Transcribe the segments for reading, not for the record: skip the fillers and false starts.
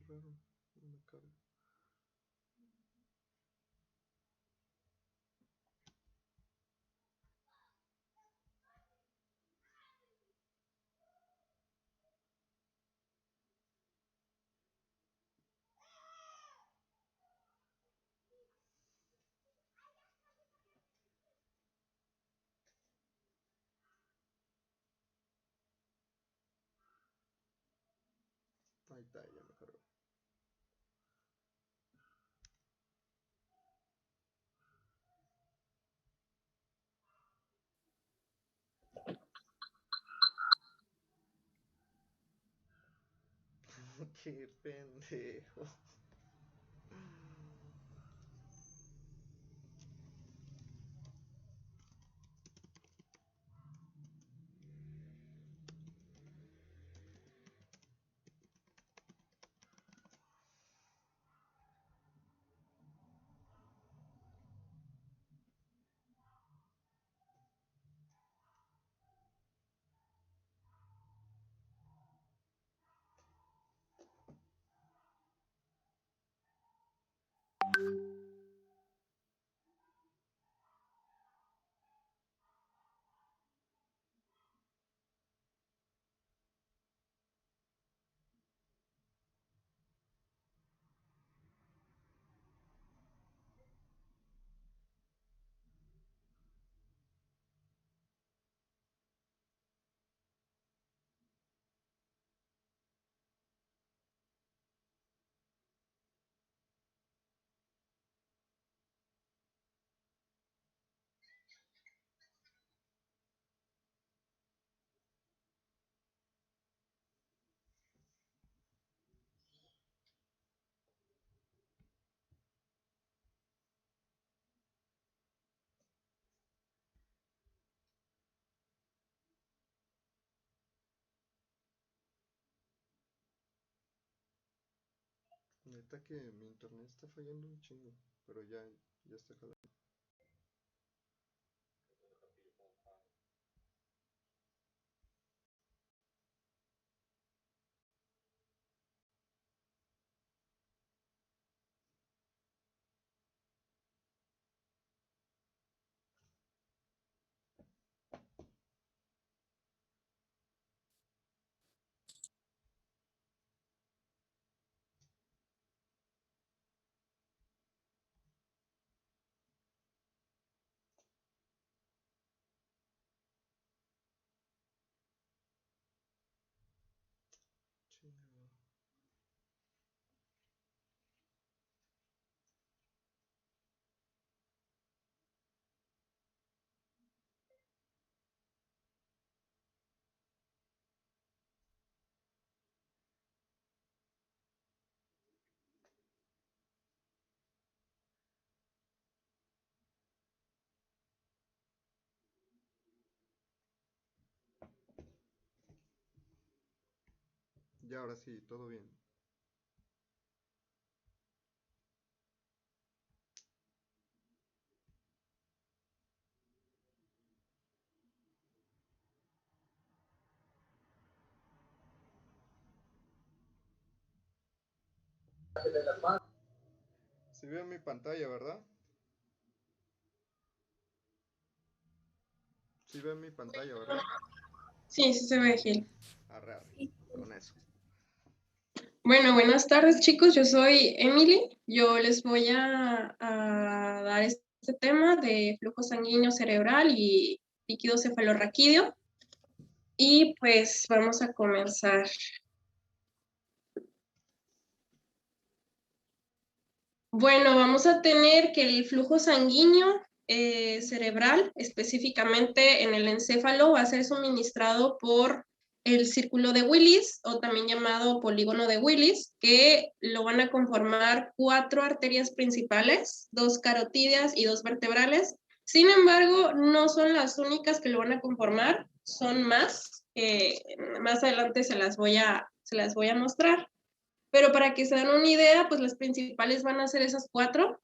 raro, no me carga. Ahí está, ya me cargó. Qué pendejo. Neta que mi internet está fallando un chingo, pero ya está jalando. Chingado. Ya ahora sí, todo bien. Se ve en mi pantalla, ¿verdad? Sí ve en mi pantalla, ¿verdad? Sí, sí se ve, Gil. Arre, arre, con eso. Bueno, buenas tardes, chicos. Yo soy Emily. Yo les voy a dar este tema de flujo sanguíneo cerebral y líquido cefalorraquídeo. Y pues vamos a comenzar. Bueno, vamos a tener que el flujo sanguíneo cerebral, específicamente en el encéfalo, va a ser suministrado por el círculo de Willis, o también llamado polígono de Willis, que lo van a conformar 4 arterias principales, 2 carotídeas y 2 vertebrales. Sin embargo, no son las únicas que lo van a conformar, son más. Más adelante se las voy a mostrar. Pero para que se den una idea, pues las principales van a ser esas 4,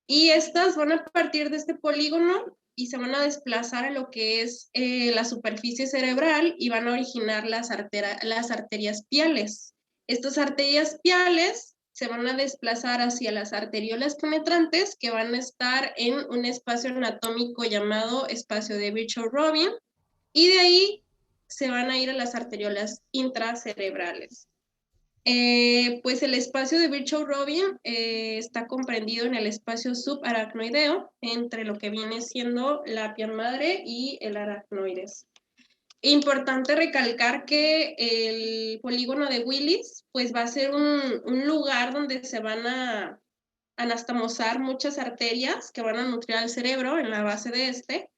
y estas van a partir de este polígono y se van a desplazar a lo que es la superficie cerebral y van a originar las arterias piales. Estas arterias viales se van a desplazar hacia las arteriolas penetrantes, que van a estar en un espacio anatómico llamado espacio de Virchow-Robin, y de ahí se van a ir a las arteriolas intracerebrales. Pues el espacio de Virchow-Robin está comprendido en el espacio subaracnoideo, entre lo que viene siendo la pia madre y el aracnoides. Importante recalcar que el polígono de Willis pues va a ser un lugar donde se van a anastomosar muchas arterias que van a nutrir al cerebro en la base de este,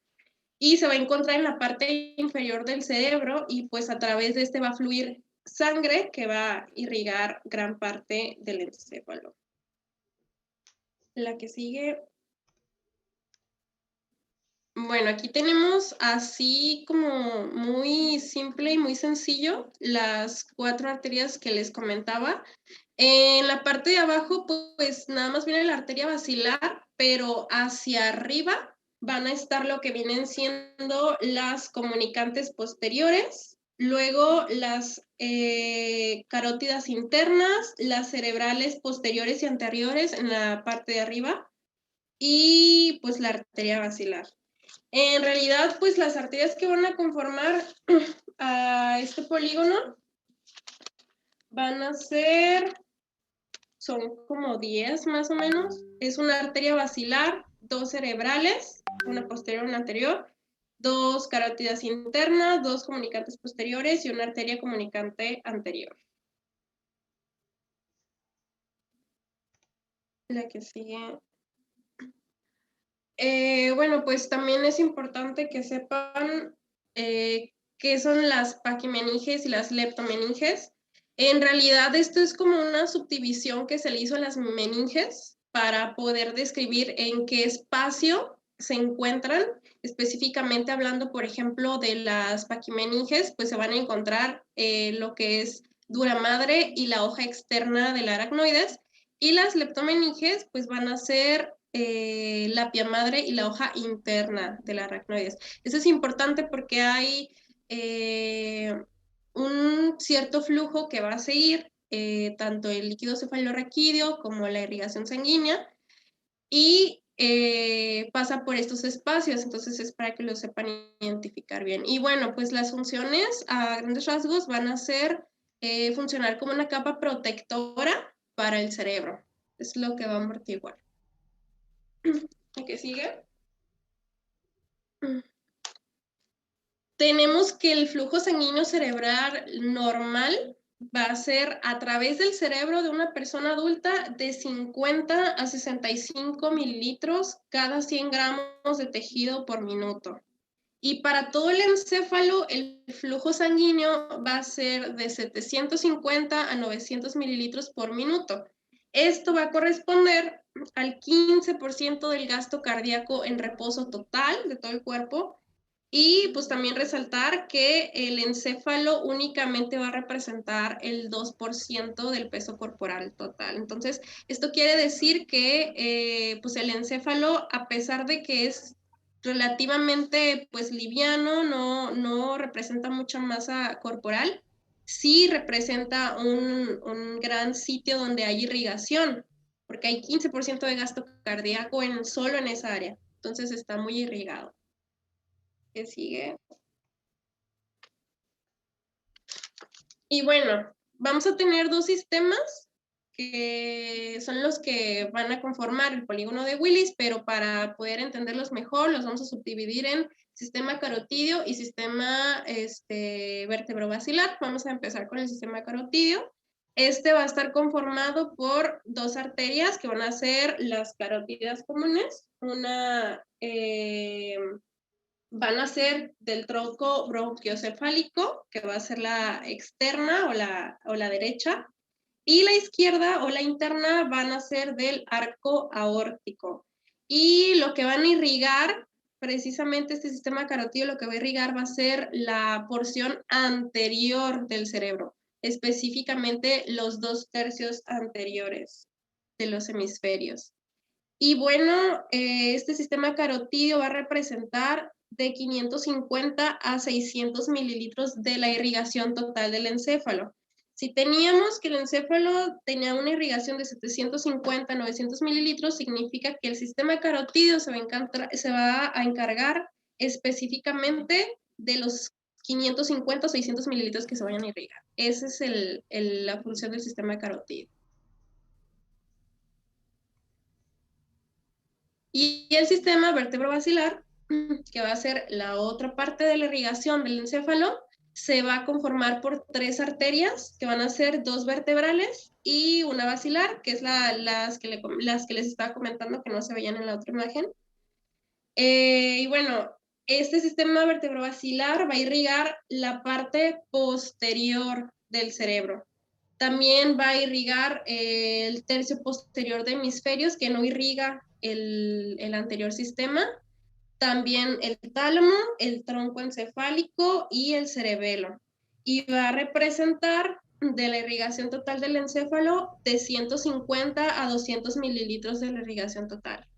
y se va a encontrar en la parte inferior del cerebro, y pues a través de este va a fluir sangre que va a irrigar gran parte del encéfalo. La que sigue. Bueno, aquí tenemos así como muy simple y muy sencillo las 4 arterias que les comentaba. En la parte de abajo, pues nada más viene la arteria basilar, pero hacia arriba van a estar lo que vienen siendo las comunicantes posteriores, luego las carótidas internas, las cerebrales posteriores y anteriores en la parte de arriba, y pues la arteria basilar. En realidad, pues las arterias que van a conformar a este polígono van a ser, son como 10 más o menos. Es una arteria basilar, 2 cerebrales, una posterior y una anterior, 2 carótidas internas, 2 comunicantes posteriores y una arteria comunicante anterior. La que sigue. Bueno, pues también es importante que sepan qué son las paquimeninges y las leptomeninges. En realidad, esto es como una subdivisión que se le hizo a las meninges para poder describir en qué espacio se encuentran. Específicamente hablando, por ejemplo, de las paquimeninges, pues se van a encontrar lo que es dura madre y la hoja externa del aracnoides, y las leptomeninges pues van a ser la pia madre y la hoja interna del aracnoides. Eso es importante porque hay un cierto flujo que va a seguir tanto el líquido cefalorraquídeo como la irrigación sanguínea, y pasa por estos espacios, entonces es para que lo sepan identificar bien. Y bueno, pues las funciones a grandes rasgos van a ser funcionar como una capa protectora para el cerebro. Es lo que va a amortiguar. ¿Qué sigue? Tenemos que el flujo sanguíneo cerebral normal va a ser a través del cerebro de una persona adulta de 50 a 65 mililitros cada 100 gramos de tejido por minuto. Y para todo el encéfalo, el flujo sanguíneo va a ser de 750 a 900 mililitros por minuto. Esto va a corresponder al 15% del gasto cardíaco en reposo total de todo el cuerpo. Y pues también resaltar que el encéfalo únicamente va a representar el 2% del peso corporal total. Entonces, esto quiere decir que pues el encéfalo, a pesar de que es relativamente pues liviano, no representa mucha masa corporal, sí representa un gran sitio donde hay irrigación, porque hay 15% de gasto cardíaco solo en esa área. Entonces está muy irrigado. ¿Qué sigue? Y bueno, vamos a tener 2 sistemas que son los que van a conformar el polígono de Willis, pero para poder entenderlos mejor los vamos a subdividir en sistema carotidio y sistema vertebrobasilar. Vamos a empezar con el sistema carotidio. Este va a estar conformado por 2 arterias que van a ser las carótidas comunes, una van a ser del tronco bronquiocefálico, que va a ser la externa o la derecha, y la izquierda o la interna van a ser del arco aórtico. Y lo que van a irrigar, precisamente este sistema carotido, lo que va a irrigar va a ser la porción anterior del cerebro, específicamente los 2/3 anteriores de los hemisferios. Y bueno, este sistema carotidio va a representar de 550 a 600 mililitros de la irrigación total del encéfalo. Si teníamos que el encéfalo tenía una irrigación de 750 a 900 mililitros, significa que el sistema carotídeo se va a encargar específicamente de los 550 o 600 mililitros que se vayan a irrigar. Esa es la función del sistema carotídeo. Y el sistema vertebrovascular, que va a ser la otra parte de la irrigación del encéfalo, se va a conformar por 3 arterias, que van a ser 2 vertebrales y una basilar, que es las que les estaba comentando que no se veían en la otra imagen. Y bueno, este sistema vertebrovascular va a irrigar la parte posterior del cerebro. También va a irrigar el tercio posterior de hemisferios, que no irriga el anterior sistema. También el tálamo, el tronco encefálico y el cerebelo. Y va a representar de la irrigación total del encéfalo de 150 a 200 mililitros de la irrigación total.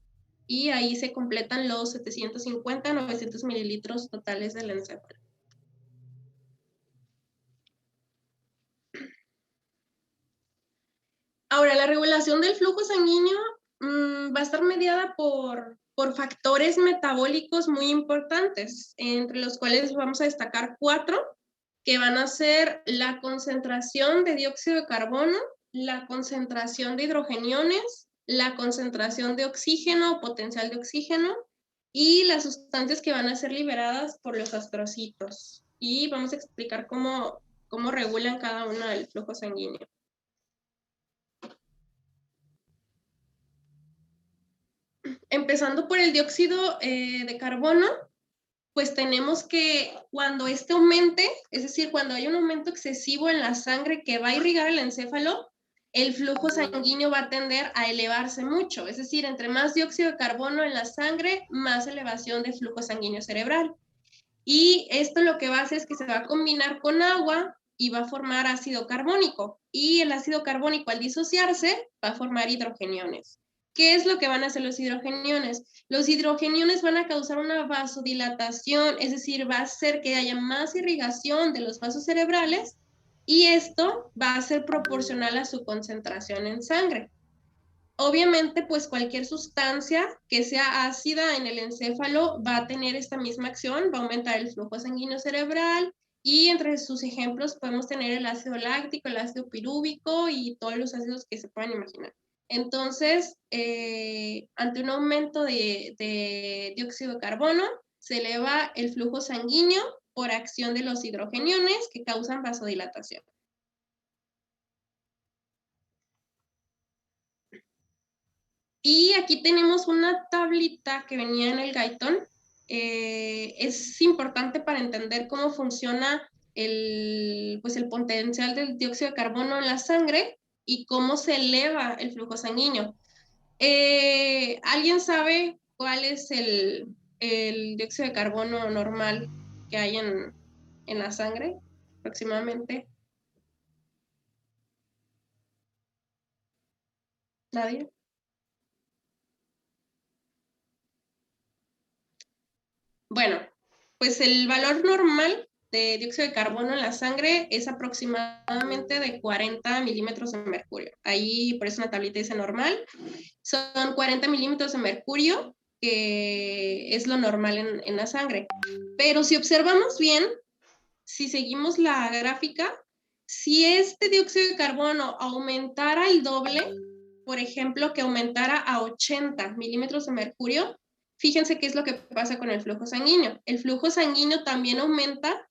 Y ahí se completan los 750 a 900 mililitros totales del encéfalo. Ahora, la regulación del flujo sanguíneo va a estar mediada por factores metabólicos muy importantes, entre los cuales vamos a destacar 4, que van a ser la concentración de dióxido de carbono, la concentración de hidrogeniones, la concentración de oxígeno o potencial de oxígeno, y las sustancias que van a ser liberadas por los astrocitos. Y vamos a explicar cómo regulan cada uno del flujo sanguíneo. Empezando por el dióxido de carbono, pues tenemos que cuando este aumente, es decir, cuando hay un aumento excesivo en la sangre que va a irrigar el encéfalo, el flujo sanguíneo va a tender a elevarse mucho. Es decir, entre más dióxido de carbono en la sangre, más elevación de flujo sanguíneo cerebral. Y esto lo que va a hacer es que se va a combinar con agua y va a formar ácido carbónico. Y el ácido carbónico, al disociarse, va a formar hidrogeniones. ¿Qué es lo que van a hacer los hidrogeniones? Los hidrogeniones van a causar una vasodilatación, es decir, va a hacer que haya más irrigación de los vasos cerebrales y esto va a ser proporcional a su concentración en sangre. Obviamente, pues cualquier sustancia que sea ácida en el encéfalo va a tener esta misma acción, va a aumentar el flujo sanguíneo cerebral y entre sus ejemplos podemos tener el ácido láctico, el ácido pirúvico y todos los ácidos que se puedan imaginar. Entonces, ante un aumento de dióxido de carbono, se eleva el flujo sanguíneo por acción de los hidrogeniones que causan vasodilatación. Y aquí tenemos una tablita que venía en el Guyton. Es importante para entender cómo funciona el potencial del dióxido de carbono en la sangre y cómo se eleva el flujo sanguíneo. ¿Alguien sabe cuál es el dióxido de carbono normal que hay en la sangre aproximadamente? ¿Nadie? Bueno, pues el valor normal de dióxido de carbono en la sangre es aproximadamente de 40 milímetros de mercurio. Ahí por eso una tablita dice normal. Son 40 milímetros de mercurio, que es lo normal en la sangre. Pero si observamos bien, si seguimos la gráfica, si este dióxido de carbono aumentara el doble, por ejemplo, que aumentara a 80 milímetros de mercurio, fíjense qué es lo que pasa con el flujo sanguíneo. El flujo sanguíneo también aumenta,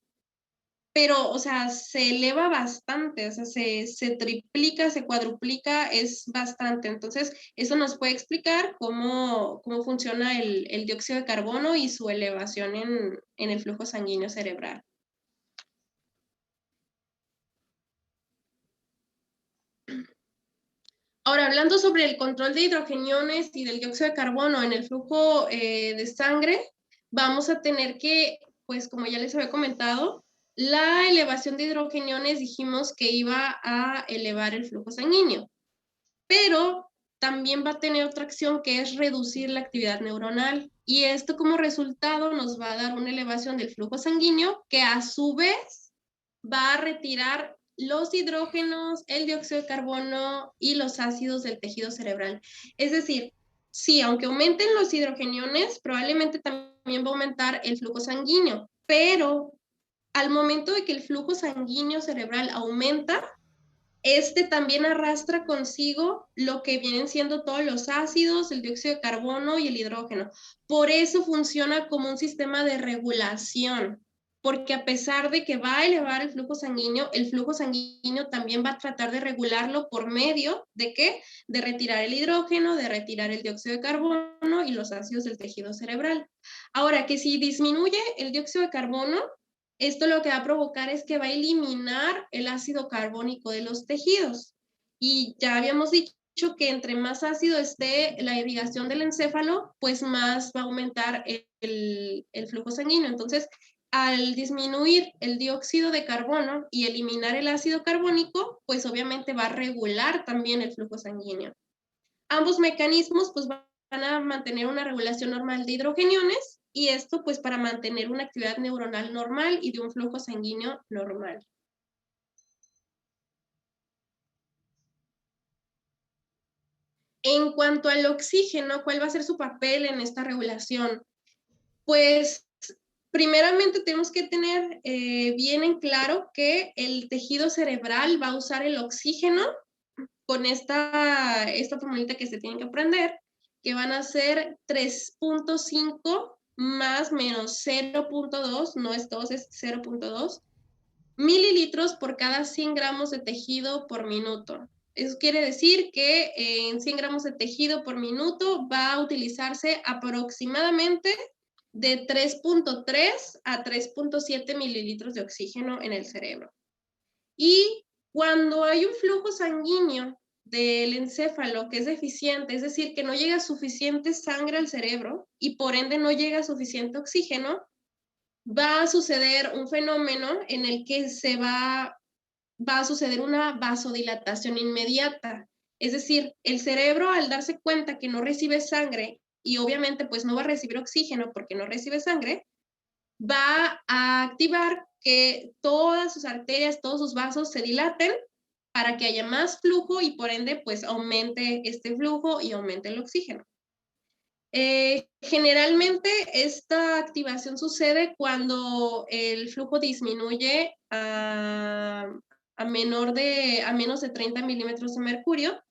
pero, o sea, se eleva bastante, o sea, se triplica, se cuadruplica, es bastante. Entonces, eso nos puede explicar cómo funciona el dióxido de carbono y su elevación en el flujo sanguíneo cerebral. Ahora, hablando sobre el control de hidrogeniones y del dióxido de carbono en el flujo de sangre, vamos a tener que, pues como ya les había comentado, la elevación de hidrogeniones dijimos que iba a elevar el flujo sanguíneo, pero también va a tener otra acción que es reducir la actividad neuronal y esto como resultado nos va a dar una elevación del flujo sanguíneo que a su vez va a retirar los hidrógenos, el dióxido de carbono y los ácidos del tejido cerebral. Es decir, sí, aunque aumenten los hidrogeniones, probablemente también va a aumentar el flujo sanguíneo, pero al momento de que el flujo sanguíneo cerebral aumenta, este también arrastra consigo lo que vienen siendo todos los ácidos, el dióxido de carbono y el hidrógeno. Por eso funciona como un sistema de regulación, porque a pesar de que va a elevar el flujo sanguíneo también va a tratar de regularlo por medio de ¿qué? De retirar el hidrógeno, de retirar el dióxido de carbono y los ácidos del tejido cerebral. Ahora, que si disminuye el dióxido de carbono, esto lo que va a provocar es que va a eliminar el ácido carbónico de los tejidos. Y ya habíamos dicho que entre más ácido esté la irrigación del encéfalo, pues más va a aumentar el flujo sanguíneo. Entonces, al disminuir el dióxido de carbono y eliminar el ácido carbónico, pues obviamente va a regular también el flujo sanguíneo. Ambos mecanismos pues van a mantener una regulación normal de hidrogeniones y esto pues para mantener una actividad neuronal normal y de un flujo sanguíneo normal. En cuanto al oxígeno, ¿cuál va a ser su papel en esta regulación? Pues primeramente tenemos que tener bien en claro que el tejido cerebral va a usar el oxígeno con esta formulita que se tienen que aprender, que van a ser 3.5 más menos 0.2, no es 2, es 0.2, mililitros por cada 100 gramos de tejido por minuto. Eso quiere decir que en 100 gramos de tejido por minuto va a utilizarse aproximadamente de 3.3 a 3.7 mililitros de oxígeno en el cerebro. Y cuando hay un flujo sanguíneo del encéfalo que es deficiente, es decir, que no llega suficiente sangre al cerebro y por ende no llega suficiente oxígeno, va a suceder un fenómeno en el que va a suceder una vasodilatación inmediata. Es decir, el cerebro al darse cuenta que no recibe sangre y obviamente pues no va a recibir oxígeno porque no recibe sangre, va a activar que todas sus arterias, todos sus vasos se dilaten para que haya más flujo y por ende pues aumente este flujo y aumente el oxígeno. Generalmente esta activación sucede cuando el flujo disminuye a menos de 30 milímetros de mercurio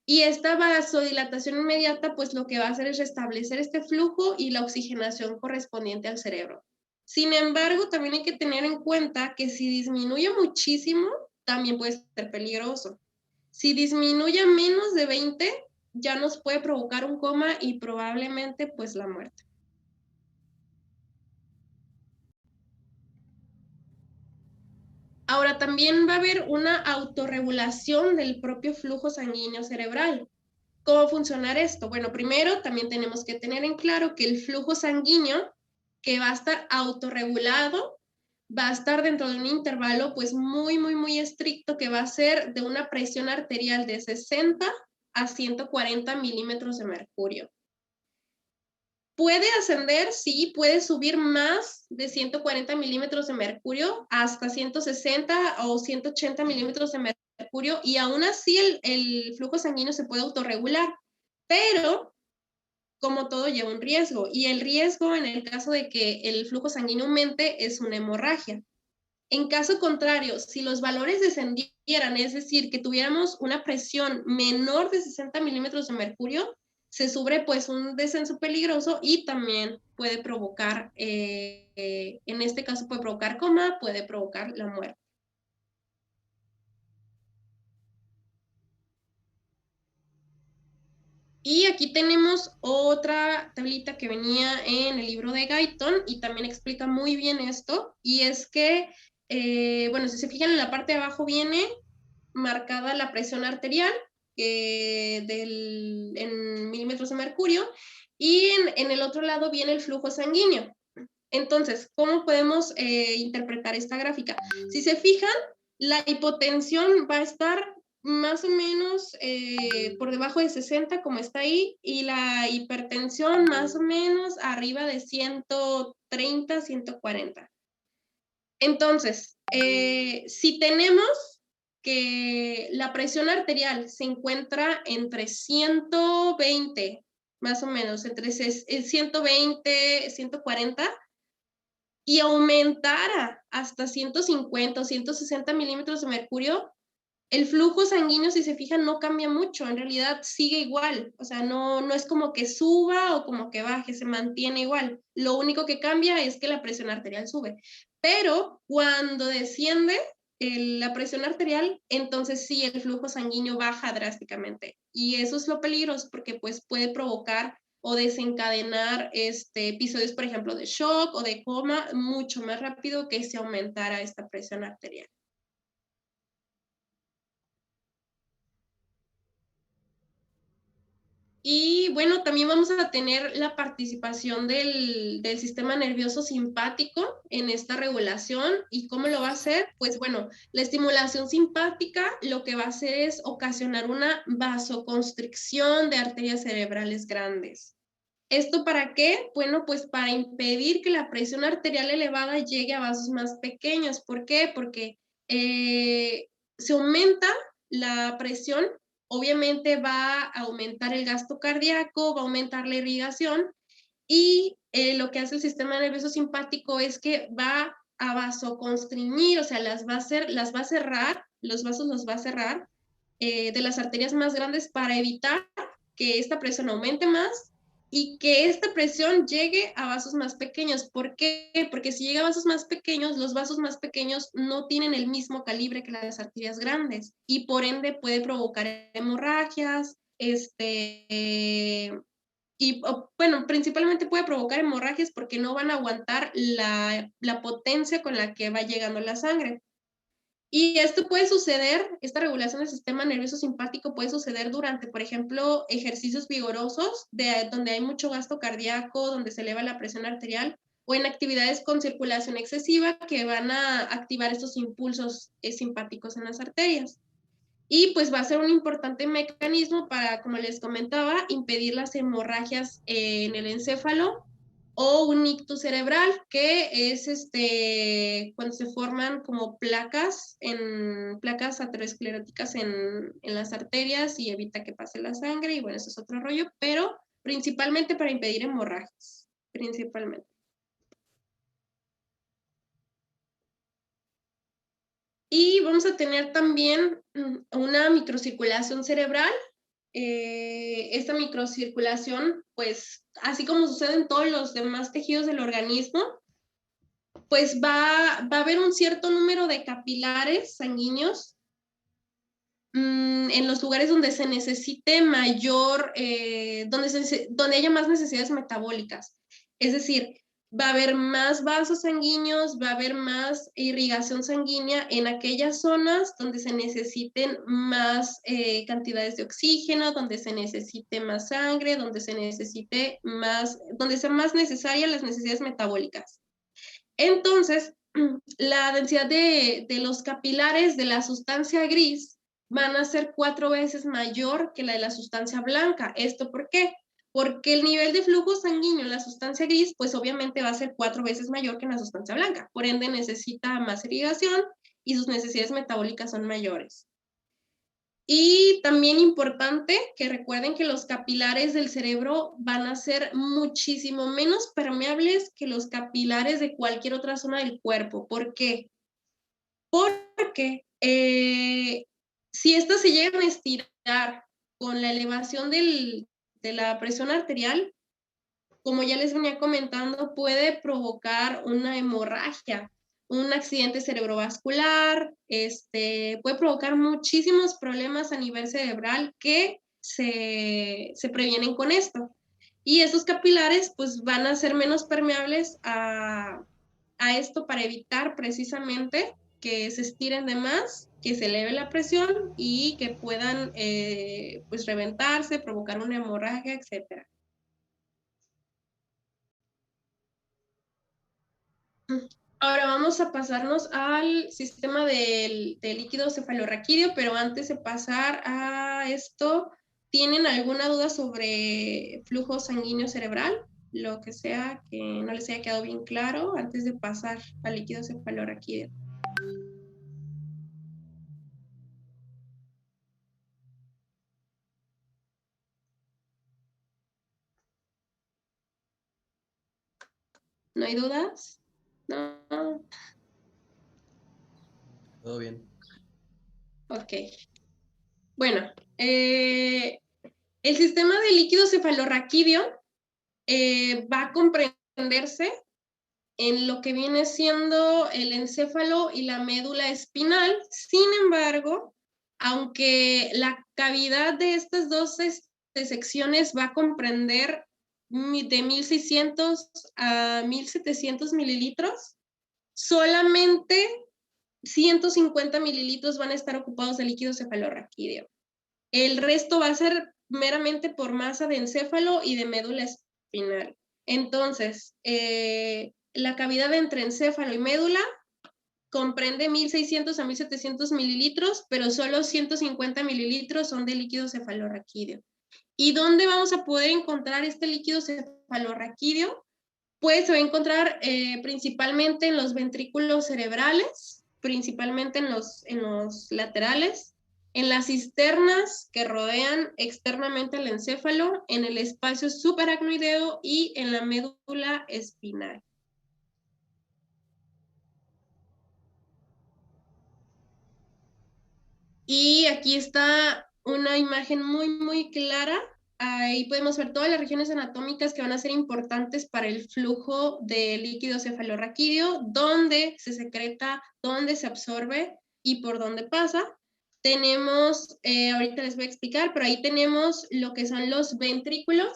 y esta vasodilatación inmediata pues lo que va a hacer es restablecer este flujo y la oxigenación correspondiente al cerebro. Sin embargo, también hay que tener en cuenta que si disminuye muchísimo, también puede ser peligroso. Si disminuye a menos de 20, ya nos puede provocar un coma y probablemente pues la muerte. Ahora también va a haber una autorregulación del propio flujo sanguíneo cerebral. ¿Cómo funcionar esto? Bueno, primero también tenemos que tener en claro que el flujo sanguíneo que va a estar autorregulado va a estar dentro de un intervalo pues muy estricto que va a ser de una presión arterial de 60 a 140 milímetros de mercurio. Puede ascender, sí, puede subir más de 140 milímetros de mercurio hasta 160 o 180 milímetros de mercurio y aún así el flujo sanguíneo se puede autorregular, pero como todo lleva un riesgo y el riesgo en el caso de que el flujo sanguíneo aumente es una hemorragia. En caso contrario, si los valores descendieran, es decir, que tuviéramos una presión menor de 60 milímetros de mercurio, se sufre pues un descenso peligroso y también puede provocar, en este caso puede provocar coma, puede provocar la muerte. Y aquí tenemos otra tablita que venía en el libro de Guyton y también explica muy bien esto, y es que, bueno, si se fijan en la parte de abajo viene marcada la presión arterial en milímetros de mercurio y en el otro lado viene el flujo sanguíneo. Entonces, ¿cómo podemos interpretar esta gráfica? Si se fijan, la hipotensión va a estar más o menos por debajo de 60, como está ahí, y la hipertensión más o menos arriba de 130, 140. Entonces, si tenemos que la presión arterial se encuentra entre 120, más o menos, entre 120, 140, y aumentara hasta 150 o 160 milímetros de mercurio, el flujo sanguíneo, si se fijan, no cambia mucho, en realidad sigue igual, o sea, no es como que suba o como que baje, se mantiene igual. Lo único que cambia es que la presión arterial sube. Pero cuando desciende la presión arterial, entonces sí, el flujo sanguíneo baja drásticamente. Y eso es lo peligroso porque pues puede provocar o desencadenar episodios, por ejemplo, de shock o de coma mucho más rápido que si aumentara esta presión arterial. Y bueno, también vamos a tener la participación del sistema nervioso simpático en esta regulación. ¿Y cómo lo va a hacer? Pues bueno, la estimulación simpática lo que va a hacer es ocasionar una vasoconstricción de arterias cerebrales grandes. ¿Esto para qué? Bueno, pues para impedir que la presión arterial elevada llegue a vasos más pequeños. ¿Por qué? Porque se aumenta la presión, obviamente va a aumentar el gasto cardíaco, va a aumentar la irrigación y lo que hace el sistema nervioso simpático es que va a vasoconstringir, o sea, las va a cerrar, los vasos los va a cerrar de las arterias más grandes para evitar que esta presión aumente más y que esta presión llegue a vasos más pequeños. ¿Por qué? Porque si llega a vasos más pequeños, los vasos más pequeños no tienen el mismo calibre que las arterias grandes y por ende puede provocar hemorragias, y bueno, principalmente puede provocar hemorragias porque no van a aguantar la potencia con la que va llegando la sangre. Y esto puede suceder, esta regulación del sistema nervioso simpático puede suceder durante, por ejemplo, ejercicios vigorosos, donde hay mucho gasto cardíaco, donde se eleva la presión arterial, o en actividades con circulación excesiva que van a activar estos impulsos simpáticos en las arterias. Y pues va a ser un importante mecanismo para, como les comentaba, impedir las hemorragias en el encéfalo o un ictus cerebral, que es cuando se forman como placas ateroscleróticas en las arterias y evita que pase la sangre, y bueno, eso es otro rollo, pero principalmente para impedir hemorragias, principalmente. Y vamos a tener también una microcirculación cerebral. Esta microcirculación, pues, así como sucede en todos los demás tejidos del organismo, pues va a haber un cierto número de capilares sanguíneos en los lugares donde se necesite mayor, donde haya más necesidades metabólicas. Es decir, va a haber más vasos sanguíneos, va a haber más irrigación sanguínea en aquellas zonas donde se necesiten más cantidades de oxígeno, donde se necesite más sangre, donde se necesite más, donde sean más necesarias las necesidades metabólicas. Entonces, la densidad de los capilares de la sustancia gris van a ser 4 veces mayor que la de la sustancia blanca. ¿Esto por qué? Porque el nivel de flujo sanguíneo en la sustancia gris, pues obviamente va a ser 4 veces mayor que en la sustancia blanca. Por ende, necesita más irrigación y sus necesidades metabólicas son mayores. Y también importante que recuerden que los capilares del cerebro van a ser muchísimo menos permeables que los capilares de cualquier otra zona del cuerpo. ¿Por qué? Porque si estas se llegan a estirar con la elevación de la presión arterial, como ya les venía comentando, puede provocar una hemorragia, un accidente cerebrovascular, puede provocar muchísimos problemas a nivel cerebral que se previenen con esto. Y esos capilares pues van a ser menos permeables a esto para evitar precisamente que se estiren de más, que se eleve la presión y que puedan pues reventarse, provocar una hemorragia, etcétera. Ahora vamos a pasarnos al sistema del líquido cefalorraquídeo, pero antes de pasar a esto, ¿tienen alguna duda sobre flujo sanguíneo cerebral? lo que sea que no les haya quedado bien claro antes de pasar al líquido cefalorraquídeo. ¿No hay dudas? No. Todo bien. Ok. Bueno, el sistema de líquido cefalorraquídeo va a comprenderse en lo que viene siendo el encéfalo y la médula espinal. Sin embargo, aunque la cavidad de estas dos secciones va a comprender de 1.600 a 1.700 mililitros, solamente 150 mililitros van a estar ocupados de líquido cefalorraquídeo. El resto va a ser meramente por masa de encéfalo y de médula espinal. Entonces, la cavidad entre encéfalo y médula comprende 1.600 a 1.700 mililitros, pero solo 150 mililitros son de líquido cefalorraquídeo. ¿Y dónde vamos a poder encontrar este líquido cefalorraquídeo? Pues se va a encontrar principalmente en los ventrículos cerebrales, principalmente en los laterales, en las cisternas que rodean externamente el encéfalo, en el espacio subaracnoideo y en la médula espinal. Y aquí está una imagen muy clara. Ahí podemos ver todas las regiones anatómicas que van a ser importantes para el flujo de líquido cefalorraquídeo, dónde se secreta, dónde se absorbe y por dónde pasa. Tenemos, ahorita les voy a explicar, pero ahí tenemos lo que son los ventrículos,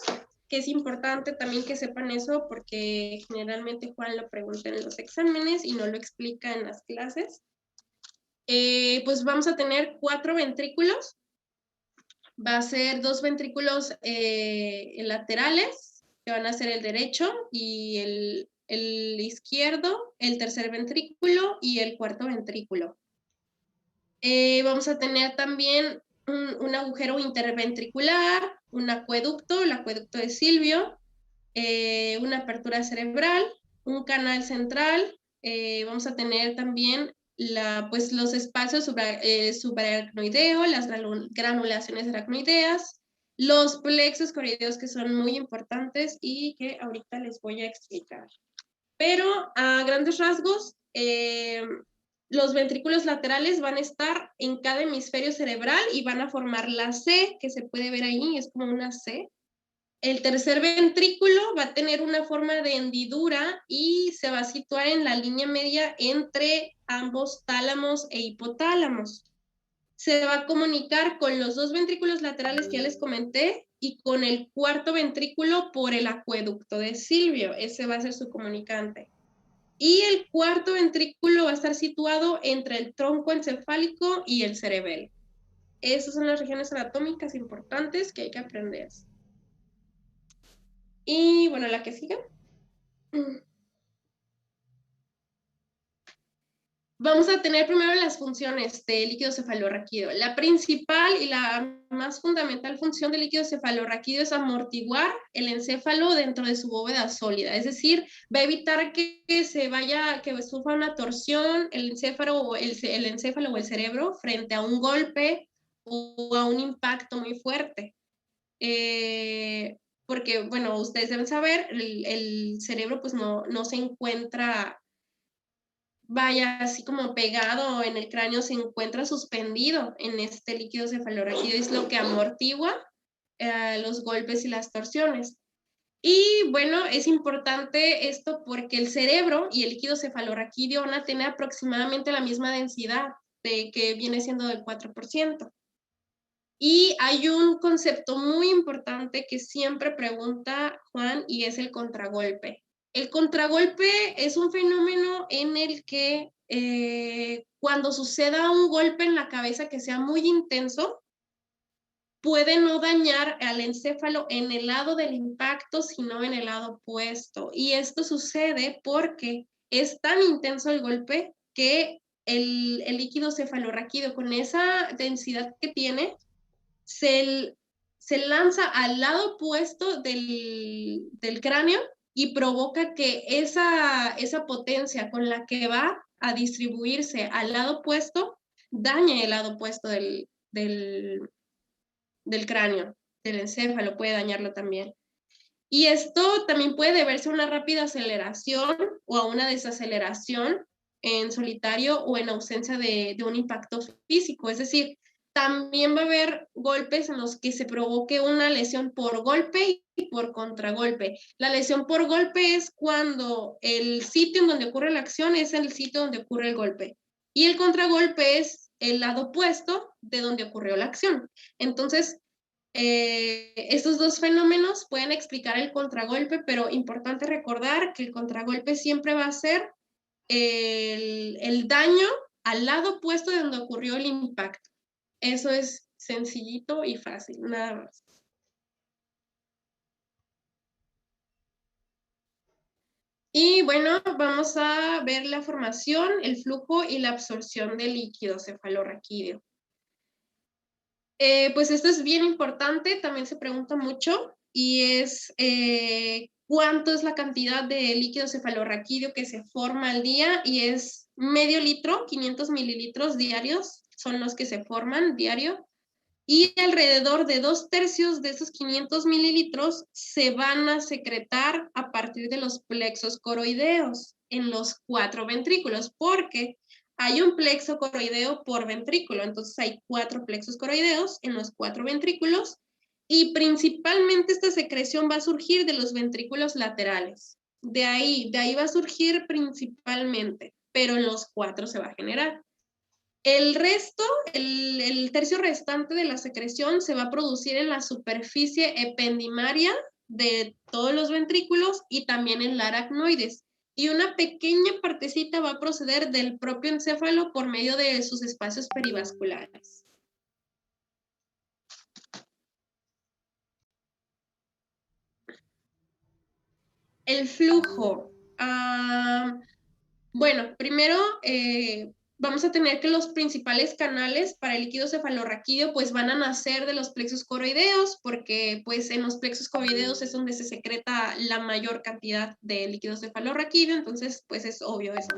que es importante también que sepan eso porque generalmente Juan lo pregunta en los exámenes y no lo explica en las clases. Pues vamos a tener 4 ventrículos. Va a ser 2 ventrículos laterales, que van a ser el derecho y el izquierdo, el tercer ventrículo y el cuarto ventrículo. Vamos a tener también un agujero interventricular, un acueducto, el acueducto de Silvio, una apertura cerebral, un canal central. Vamos a tener también pues, los espacios subaracnoideo, las granulaciones aracnoideas, los plexos coroideos que son muy importantes y que ahorita les voy a explicar. Pero a grandes rasgos, los ventrículos laterales van a estar en cada hemisferio cerebral y van a formar la C, que se puede ver ahí, es como una C. El tercer ventrículo va a tener una forma de hendidura y se va a situar en la línea media entre ambos tálamos e hipotálamos. Se va a comunicar con los 2 ventrículos laterales que ya les comenté y con el cuarto ventrículo por el acueducto de Silvio. Ese va a ser su comunicante. Y el cuarto ventrículo va a estar situado entre el tronco encefálico y el cerebelo. Esas son las regiones anatómicas importantes que hay que aprender. Y bueno, la que sigue. Vamos a tener primero las funciones del líquido cefalorraquídeo. La principal y la más fundamental función del líquido cefalorraquídeo es amortiguar el encéfalo dentro de su bóveda sólida, es decir, va a evitar que sufra una torsión el encéfalo o el cerebro frente a un golpe o a un impacto muy fuerte. Porque, bueno, ustedes deben saber, el cerebro pues no se encuentra así como pegado en el cráneo, se encuentra suspendido en este líquido cefalorraquídeo, es lo que amortigua los golpes y las torsiones. Y bueno, es importante esto porque el cerebro y el líquido cefalorraquídeo van a tener aproximadamente la misma densidad, que viene siendo del 4%. Y hay un concepto muy importante que siempre pregunta Juan y es el contragolpe. El contragolpe es un fenómeno en el que cuando suceda un golpe en la cabeza que sea muy intenso, puede no dañar al encéfalo en el lado del impacto, sino en el lado opuesto. Y esto sucede porque es tan intenso el golpe que el líquido cefalorraquídeo, con esa densidad que tiene, se se lanza al lado opuesto del cráneo y provoca que esa potencia con la que va a distribuirse al lado opuesto dañe el lado opuesto del cráneo, del encéfalo, puede dañarlo también. Y esto también puede deberse a una rápida aceleración o a una desaceleración en solitario o en ausencia de un impacto físico. Es decir, también va a haber golpes en los que se provoque una lesión por golpe y por contragolpe. La lesión por golpe es cuando el sitio en donde ocurre la acción es el sitio donde ocurre el golpe. Y el contragolpe es el lado opuesto de donde ocurrió la acción. Entonces, estos dos fenómenos pueden explicar el contragolpe, pero importante recordar que el contragolpe siempre va a ser el daño al lado opuesto de donde ocurrió el impacto. Eso es sencillito y fácil, nada más. Y bueno, vamos a ver la formación, el flujo y la absorción del líquido cefalorraquídeo. Pues esto es bien importante, también se pregunta mucho, y es cuánto es la cantidad de líquido cefalorraquídeo que se forma al día, y es medio litro, 500 mililitros diarios son los que se forman diario, y alrededor de 2/3 de esos 500 mililitros se van a secretar a partir de los plexos coroideos en los 4 ventrículos, porque hay un plexo coroideo por ventrículo, entonces hay 4 plexos coroideos en los 4 ventrículos, y principalmente esta secreción va a surgir de los ventrículos laterales. De ahí va a surgir principalmente, pero en los 4 se va a generar. El resto, el tercio restante de la secreción se va a producir en la superficie ependimaria de todos los ventrículos y también en la aracnoides. Y una pequeña partecita va a proceder del propio encéfalo por medio de sus espacios perivasculares. El flujo. Bueno, primero vamos a tener que los principales canales para el líquido cefalorraquídeo pues van a nacer de los plexos coroideos, porque pues en los plexos coroideos es donde se secreta la mayor cantidad de líquido cefalorraquídeo, entonces pues es obvio eso.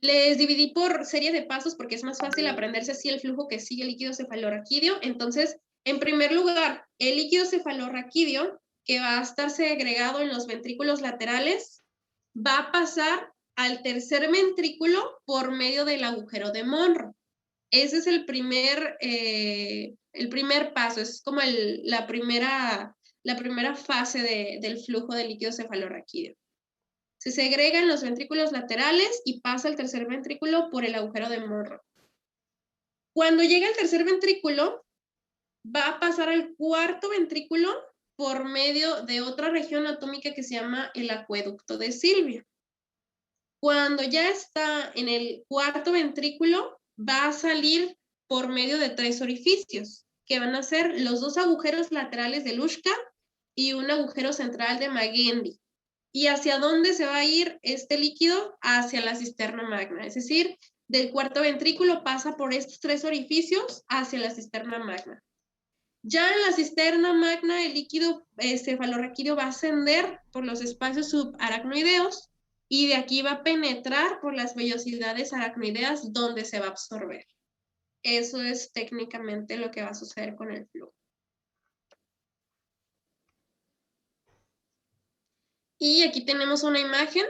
Les dividí por serie de pasos porque es más fácil aprenderse así el flujo que sigue el líquido cefalorraquídeo. Entonces, en primer lugar, el líquido cefalorraquídeo, que va a estar segregado en los ventrículos laterales, va a pasar al tercer ventrículo por medio del agujero de Monro. Ese es el primer paso, es como la primera fase del flujo del líquido cefalorraquídeo. Se segrega en los ventrículos laterales y pasa al tercer ventrículo por el agujero de Monro. Cuando llega al tercer ventrículo, va a pasar al cuarto ventrículo por medio de otra región atómica que se llama el acueducto de Sylvia. Cuando ya está en el cuarto ventrículo, va a salir por medio de 3 orificios, que van a ser los 2 agujeros laterales de Luschka y un agujero central de Magendie. ¿Y hacia dónde se va a ir este líquido? Hacia la cisterna magna, es decir, del cuarto ventrículo pasa por estos 3 orificios hacia la cisterna magna. Ya en la cisterna magna, el líquido cefalorraquídeo va a ascender por los espacios subaracnoideos y de aquí va a penetrar por las vellosidades aracnoideas donde se va a absorber. Eso es técnicamente lo que va a suceder con el flujo. Y aquí tenemos una imagen,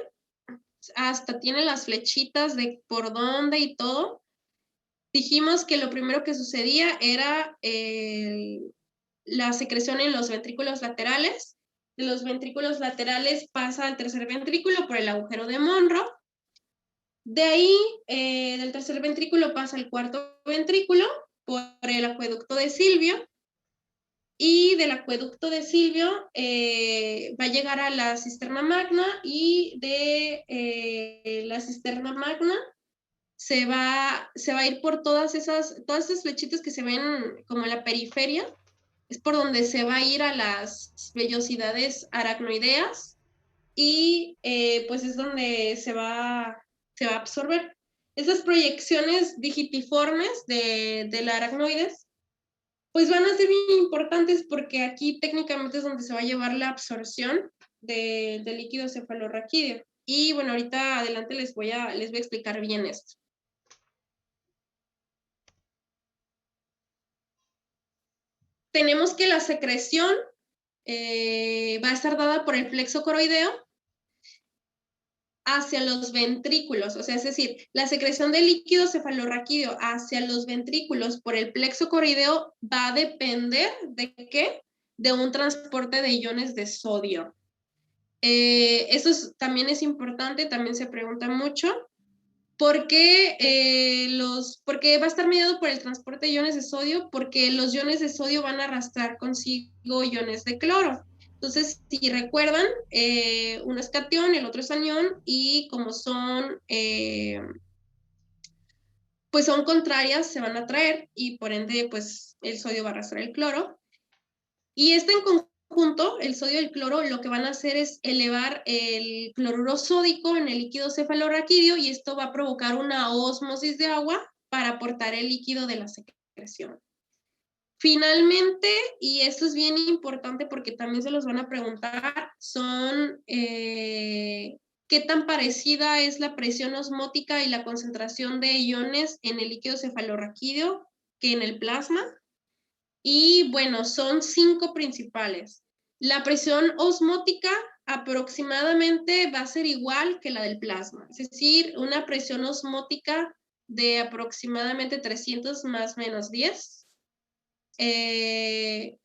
hasta tiene las flechitas de por dónde y todo. Dijimos que lo primero que sucedía era la secreción en los ventrículos laterales. De los ventrículos laterales pasa al tercer ventrículo por el agujero de Monro. De ahí, del tercer ventrículo pasa al cuarto ventrículo por el acueducto de Silvio. Y del acueducto de Silvio va a llegar a la cisterna magna, y de la cisterna magna se va a ir por todas esas flechitas que se ven como en la periferia, es por donde se va a ir a las vellosidades aracnoideas, y pues es donde se va a absorber. Esas proyecciones digitiformes de la aracnoides Pues van a ser bien importantes porque aquí técnicamente es donde se va a llevar la absorción del líquido cefalorraquídeo. Y bueno, ahorita adelante les voy a explicar bien esto. Tenemos que la secreción va a estar dada por el plexo coroideo hacia los ventrículos, o sea, es decir, la secreción de líquido cefalorraquídeo hacia los ventrículos por el plexo coroideo va a depender ¿de qué? De un transporte de iones de sodio. También es importante, también se pregunta mucho, ¿por qué va a estar mediado por el transporte de iones de sodio? Porque los iones de sodio van a arrastrar consigo iones de cloro. Entonces, si recuerdan, uno es catión, el otro es anión, y como pues son contrarias, se van a atraer, y por ende, pues el sodio va a arrastrar el cloro. Y en conjunto, el sodio y el cloro, lo que van a hacer es elevar el cloruro sódico en el líquido cefalorraquídeo, y esto va a provocar una ósmosis de agua para aportar el líquido de la secreción. Finalmente, y esto es bien importante porque también se los van a preguntar, son qué tan parecida es la presión osmótica y la concentración de iones en el líquido cefalorraquídeo que en el plasma. Y bueno, son 5 principales. La presión osmótica aproximadamente va a ser igual que la del plasma, es decir, una presión osmótica de aproximadamente 300 más menos 10.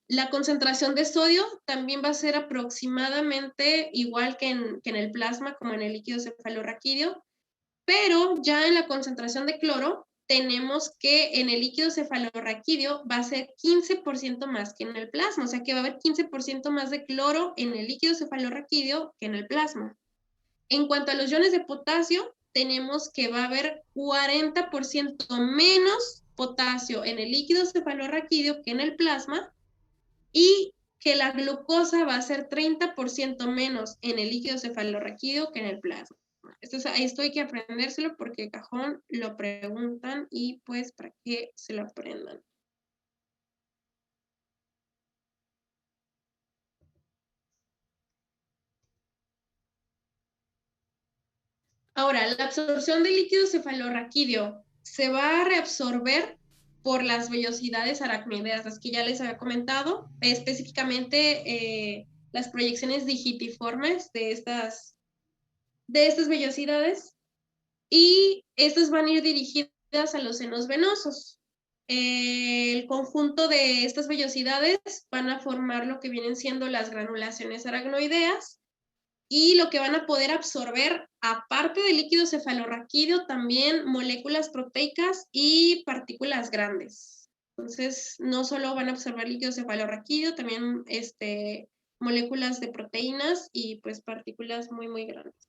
La concentración de sodio también va a ser aproximadamente igual que en el plasma, como en el líquido cefalorraquídeo, pero ya en la concentración de cloro tenemos que en el líquido cefalorraquídeo va a ser 15% más que en el plasma, o sea que va a haber 15% más de cloro en el líquido cefalorraquídeo que en el plasma. En cuanto a los iones de potasio, tenemos que va a haber 40% menos potasio en el líquido cefalorraquídeo que en el plasma, y que la glucosa va a ser 30% menos en el líquido cefalorraquídeo que en el plasma. Esto hay que aprendérselo porque el cajón lo preguntan y pues para que se lo aprendan. Ahora, la absorción del líquido cefalorraquídeo se va a reabsorber por las vellosidades aracnoideas, las que ya les había comentado, específicamente las proyecciones digitiformes de estas vellosidades, y estas van a ir dirigidas a los senos venosos. El conjunto de estas vellosidades van a formar lo que vienen siendo las granulaciones aracnoideas, y lo que van a poder absorber, aparte del líquido cefalorraquídeo, también moléculas proteicas y partículas grandes. Entonces, no solo van a absorber líquido cefalorraquídeo, también moléculas de proteínas y pues partículas muy, muy grandes.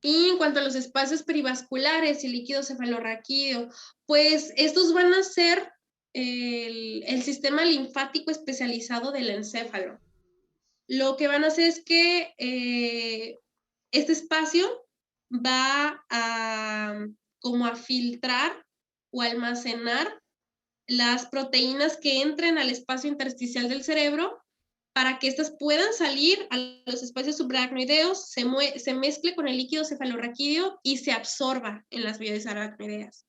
Y en cuanto a los espacios perivasculares y líquido cefalorraquídeo, pues estos van a ser el sistema linfático especializado del encéfalo. Lo que van a hacer es que este espacio va como a filtrar o almacenar las proteínas que entren al espacio intersticial del cerebro para que éstas puedan salir a los espacios subaracnoideos, se mezcle con el líquido cefalorraquídeo y se absorba en las vías aracnoideas.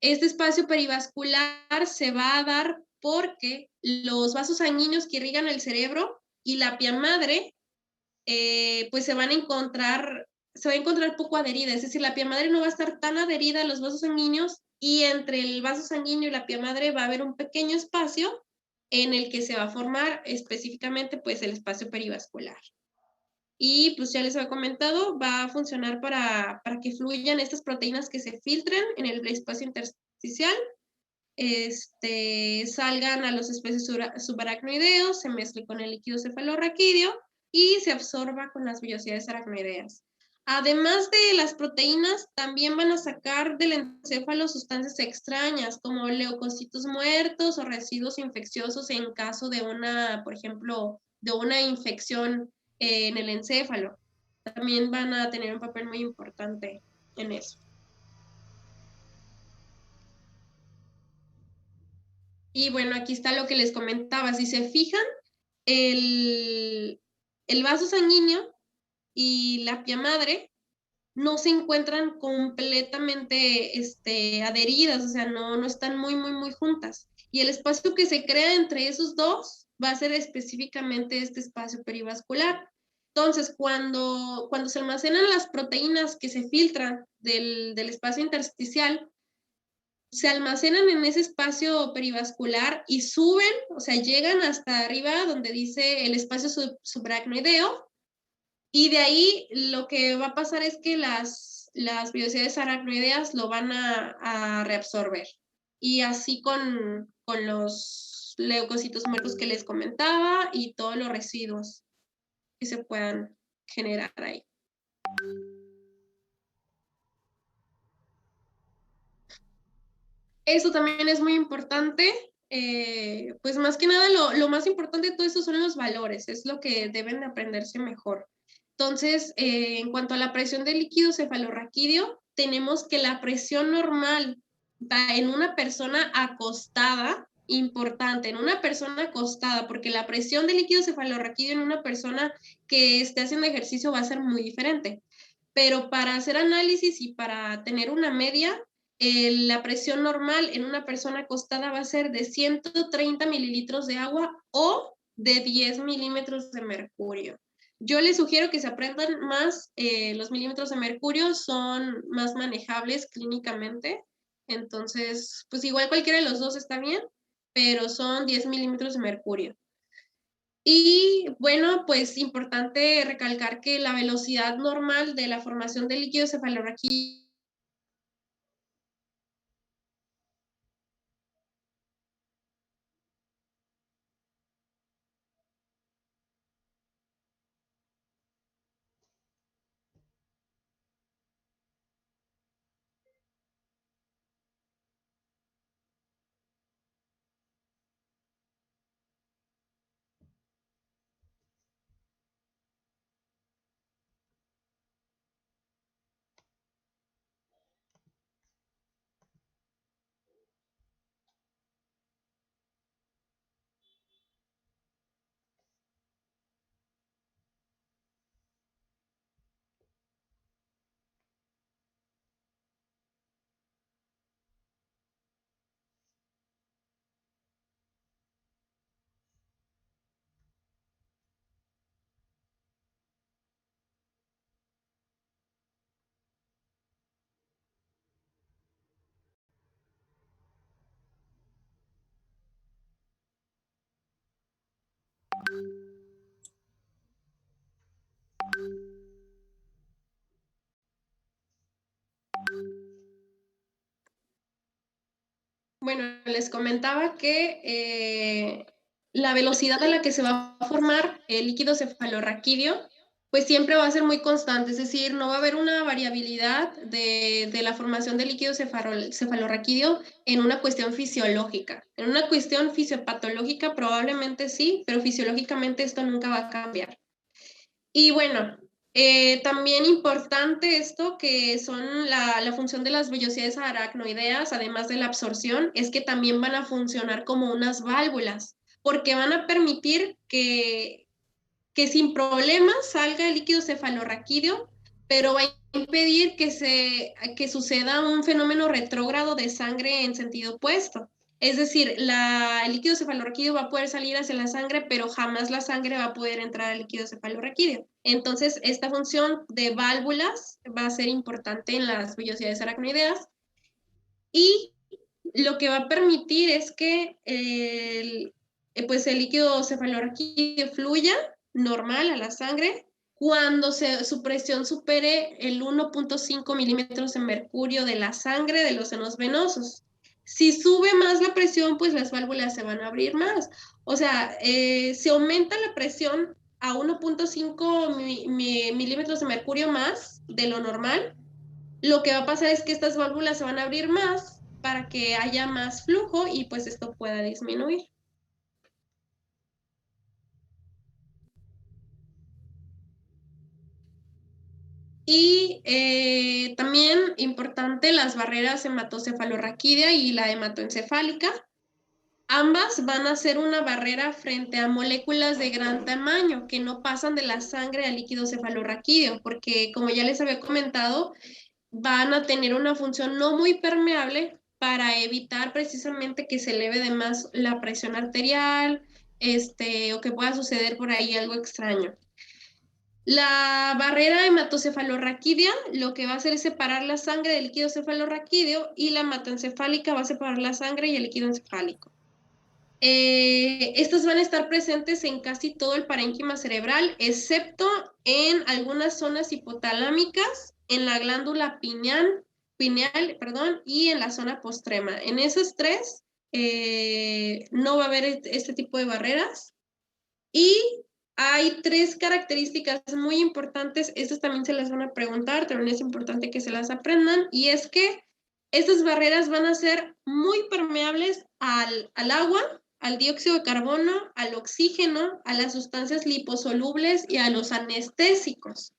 Este espacio perivascular se va a dar porque los vasos sanguíneos que irrigan el cerebro y la pía madre, pues se va a encontrar poco adherida, es decir, la pía madre no va a estar tan adherida a los vasos sanguíneos, y entre el vaso sanguíneo y la pía madre va a haber un pequeño espacio en el que se va a formar específicamente pues el espacio perivascular. Y pues ya les había comentado, va a funcionar para que fluyan estas proteínas que se filtren en el espacio intersticial, salgan a los espacios subaracnoideos, se mezcle con el líquido cefalorraquídeo y se absorba con las vellosidades aracnoideas. Además de las proteínas, también van a sacar del encéfalo sustancias extrañas, como leucocitos muertos o residuos infecciosos en caso de por ejemplo, de una infección en el encéfalo. También van a tener un papel muy importante en eso. Y bueno, aquí está lo que les comentaba. Si se fijan, el vaso sanguíneo y la pía madre no se encuentran completamente adheridas, o sea, no están muy juntas. Y el espacio que se crea entre esos dos va a ser específicamente este espacio perivascular. Entonces, cuando se almacenan las proteínas que se filtran del espacio intersticial, se almacenan en ese espacio perivascular y suben, o sea, llegan hasta arriba donde dice el espacio subaracnoideo, y de ahí lo que va a pasar es que las vellosidades aracnoideas lo van a reabsorber. Y así con los leucocitos muertos que les comentaba y todos los residuos que se puedan generar ahí. Eso también es muy importante. Pues más que nada lo más importante de todo eso son los valores, es lo que deben aprenderse mejor. Entonces, en cuanto a la presión del líquido cefalorraquídeo, tenemos que la presión normal en una persona acostada, importante, en una persona acostada, porque la presión del líquido cefalorraquídeo en una persona que esté haciendo ejercicio va a ser muy diferente. Pero para hacer análisis y para tener una media, la presión normal en una persona acostada va a ser de 130 mililitros de agua o de 10 milímetros de mercurio. Yo les sugiero que se aprendan más, los milímetros de mercurio son más manejables clínicamente, entonces, pues igual cualquiera de los dos está bien, pero son 10 milímetros de mercurio. Y bueno, pues importante recalcar que la velocidad normal de la formación del líquido cefalorraquídeo Bueno, les comentaba que la velocidad a la que se va a formar el líquido cefalorraquídeo, pues siempre va a ser muy constante, es decir, no va a haber una variabilidad de la formación del líquido cefalorraquídeo en una cuestión fisiológica. En una cuestión fisiopatológica probablemente sí, pero fisiológicamente esto nunca va a cambiar. Y bueno, también importante esto que son la función de las vellosidades aracnoideas, además de la absorción, es que también van a funcionar como unas válvulas, porque van a permitir que sin problemas salga el líquido cefalorraquídeo, pero va a impedir que suceda un fenómeno retrógrado de sangre en sentido opuesto. Es decir, el líquido cefalorraquídeo va a poder salir hacia la sangre, pero jamás la sangre va a poder entrar al líquido cefalorraquídeo. Entonces, esta función de válvulas va a ser importante en las vellosidades aracnoideas y lo que va a permitir es que pues el líquido cefalorraquídeo fluya normal a la sangre cuando su presión supere el 1.5 milímetros de mercurio de la sangre de los senos venosos. Si sube más la presión, pues las válvulas se van a abrir más. O sea, si aumenta la presión a 1.5 milímetros de mercurio más de lo normal, lo que va a pasar es que estas válvulas se van a abrir más para que haya más flujo y pues esto pueda disminuir. Y también importante las barreras hematocefalorraquídea y la hematoencefálica. Ambas van a ser una barrera frente a moléculas de gran tamaño que no pasan de la sangre al líquido cefalorraquídeo, porque como ya les había comentado, van a tener una función no muy permeable para evitar precisamente que se eleve de más la presión arterial, o que pueda suceder por ahí algo extraño. La barrera hematocefalorraquídea lo que va a hacer es separar la sangre del líquido cefalorraquídeo, y la hematoencefálica va a separar la sangre y el líquido encefálico. Estas van a estar presentes en casi todo el parénquima cerebral, excepto en algunas zonas hipotalámicas, en la glándula pineal, y en la zona postrema. En esas tres no va a haber este tipo de barreras. Y hay tres características muy importantes, estas también se las van a preguntar, también es importante que se las aprendan, y es que estas barreras van a ser muy permeables al agua, al dióxido de carbono, al oxígeno, a las sustancias liposolubles y a los anestésicos.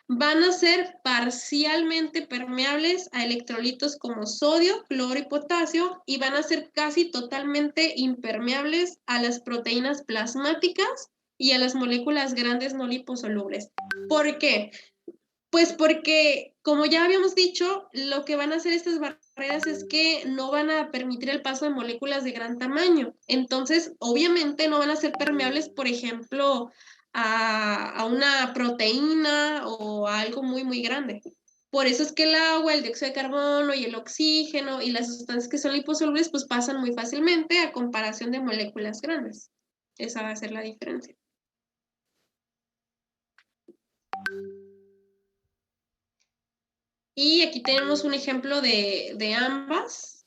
Van a ser parcialmente permeables a electrolitos como sodio, cloro y potasio, y van a ser casi totalmente impermeables a las proteínas plasmáticas y a las moléculas grandes no liposolubles. ¿Por qué? Pues porque, como ya habíamos dicho, lo que van a hacer estas barreras es que no van a permitir el paso de moléculas de gran tamaño. Entonces, obviamente no van a ser permeables, por ejemplo, a una proteína o a algo muy, muy grande. Por eso es que el agua, el dióxido de carbono y el oxígeno y las sustancias que son liposolubles, pues pasan muy fácilmente a comparación de moléculas grandes. Esa va a ser la diferencia. Y aquí tenemos un ejemplo de ambas.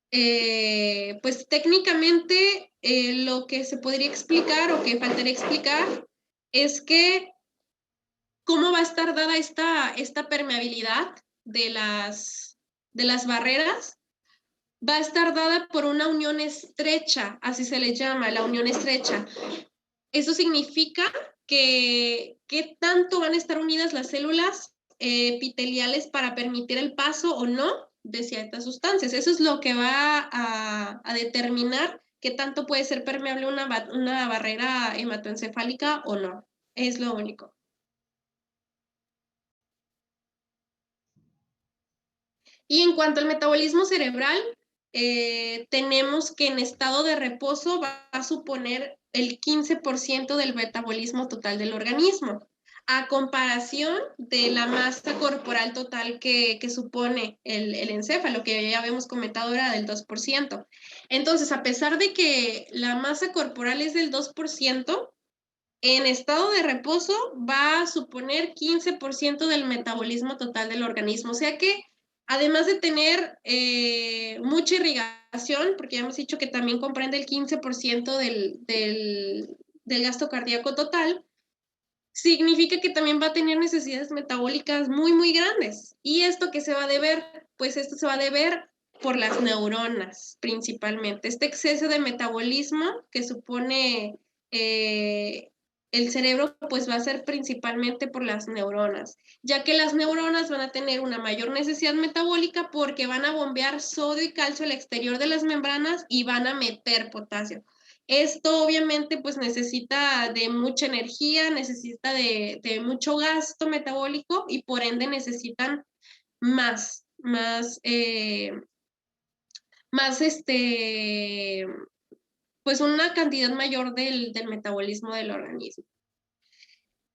Pues técnicamente lo que se podría explicar o que faltaría explicar es que cómo va a estar dada esta permeabilidad de las barreras. Va a estar dada por una unión estrecha, así se le llama, la unión estrecha. Eso significa que qué tanto van a estar unidas las células epiteliales para permitir el paso o no de ciertas sustancias. Eso es lo que va a determinar qué tanto puede ser permeable una barrera hematoencefálica o no. Es lo único. Y en cuanto al metabolismo cerebral, tenemos que en estado de reposo va a suponer el 15% del metabolismo total del organismo, a comparación de la masa corporal total que supone el encéfalo, que ya habíamos comentado era del 2%. Entonces, a pesar de que la masa corporal es del 2%, en estado de reposo va a suponer 15% del metabolismo total del organismo. O sea que, además de tener mucha irrigación, porque ya hemos dicho que también comprende el 15% del gasto cardíaco total, significa que también va a tener necesidades metabólicas muy, muy grandes. ¿Y esto qué se va a deber? Pues esto se va a deber por las neuronas, principalmente. Este exceso de metabolismo que supone el cerebro, pues va a ser principalmente por las neuronas, ya que las neuronas van a tener una mayor necesidad metabólica porque van a bombear sodio y calcio al exterior de las membranas y van a meter potasio. Esto obviamente pues necesita de mucha energía, necesita de mucho gasto metabólico y por ende necesitan más, más pues una cantidad mayor del metabolismo del organismo.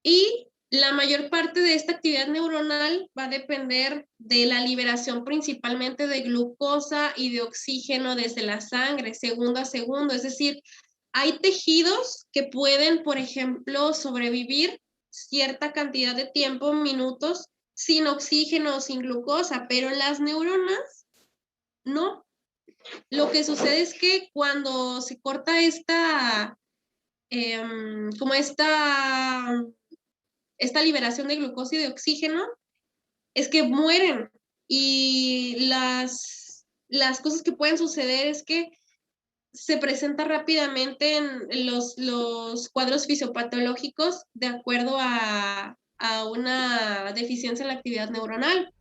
Y la mayor parte de esta actividad neuronal va a depender de la liberación principalmente de glucosa y de oxígeno desde la sangre, segundo a segundo. Es decir, hay tejidos que pueden, por ejemplo, sobrevivir cierta cantidad de tiempo, minutos, sin oxígeno o sin glucosa, pero las neuronas no. Lo que sucede es que cuando se corta como esta liberación de glucosa y de oxígeno, es que mueren. Y las cosas que pueden suceder es que se presenta rápidamente en los cuadros fisiopatológicos de acuerdo a una deficiencia en la actividad neuronal.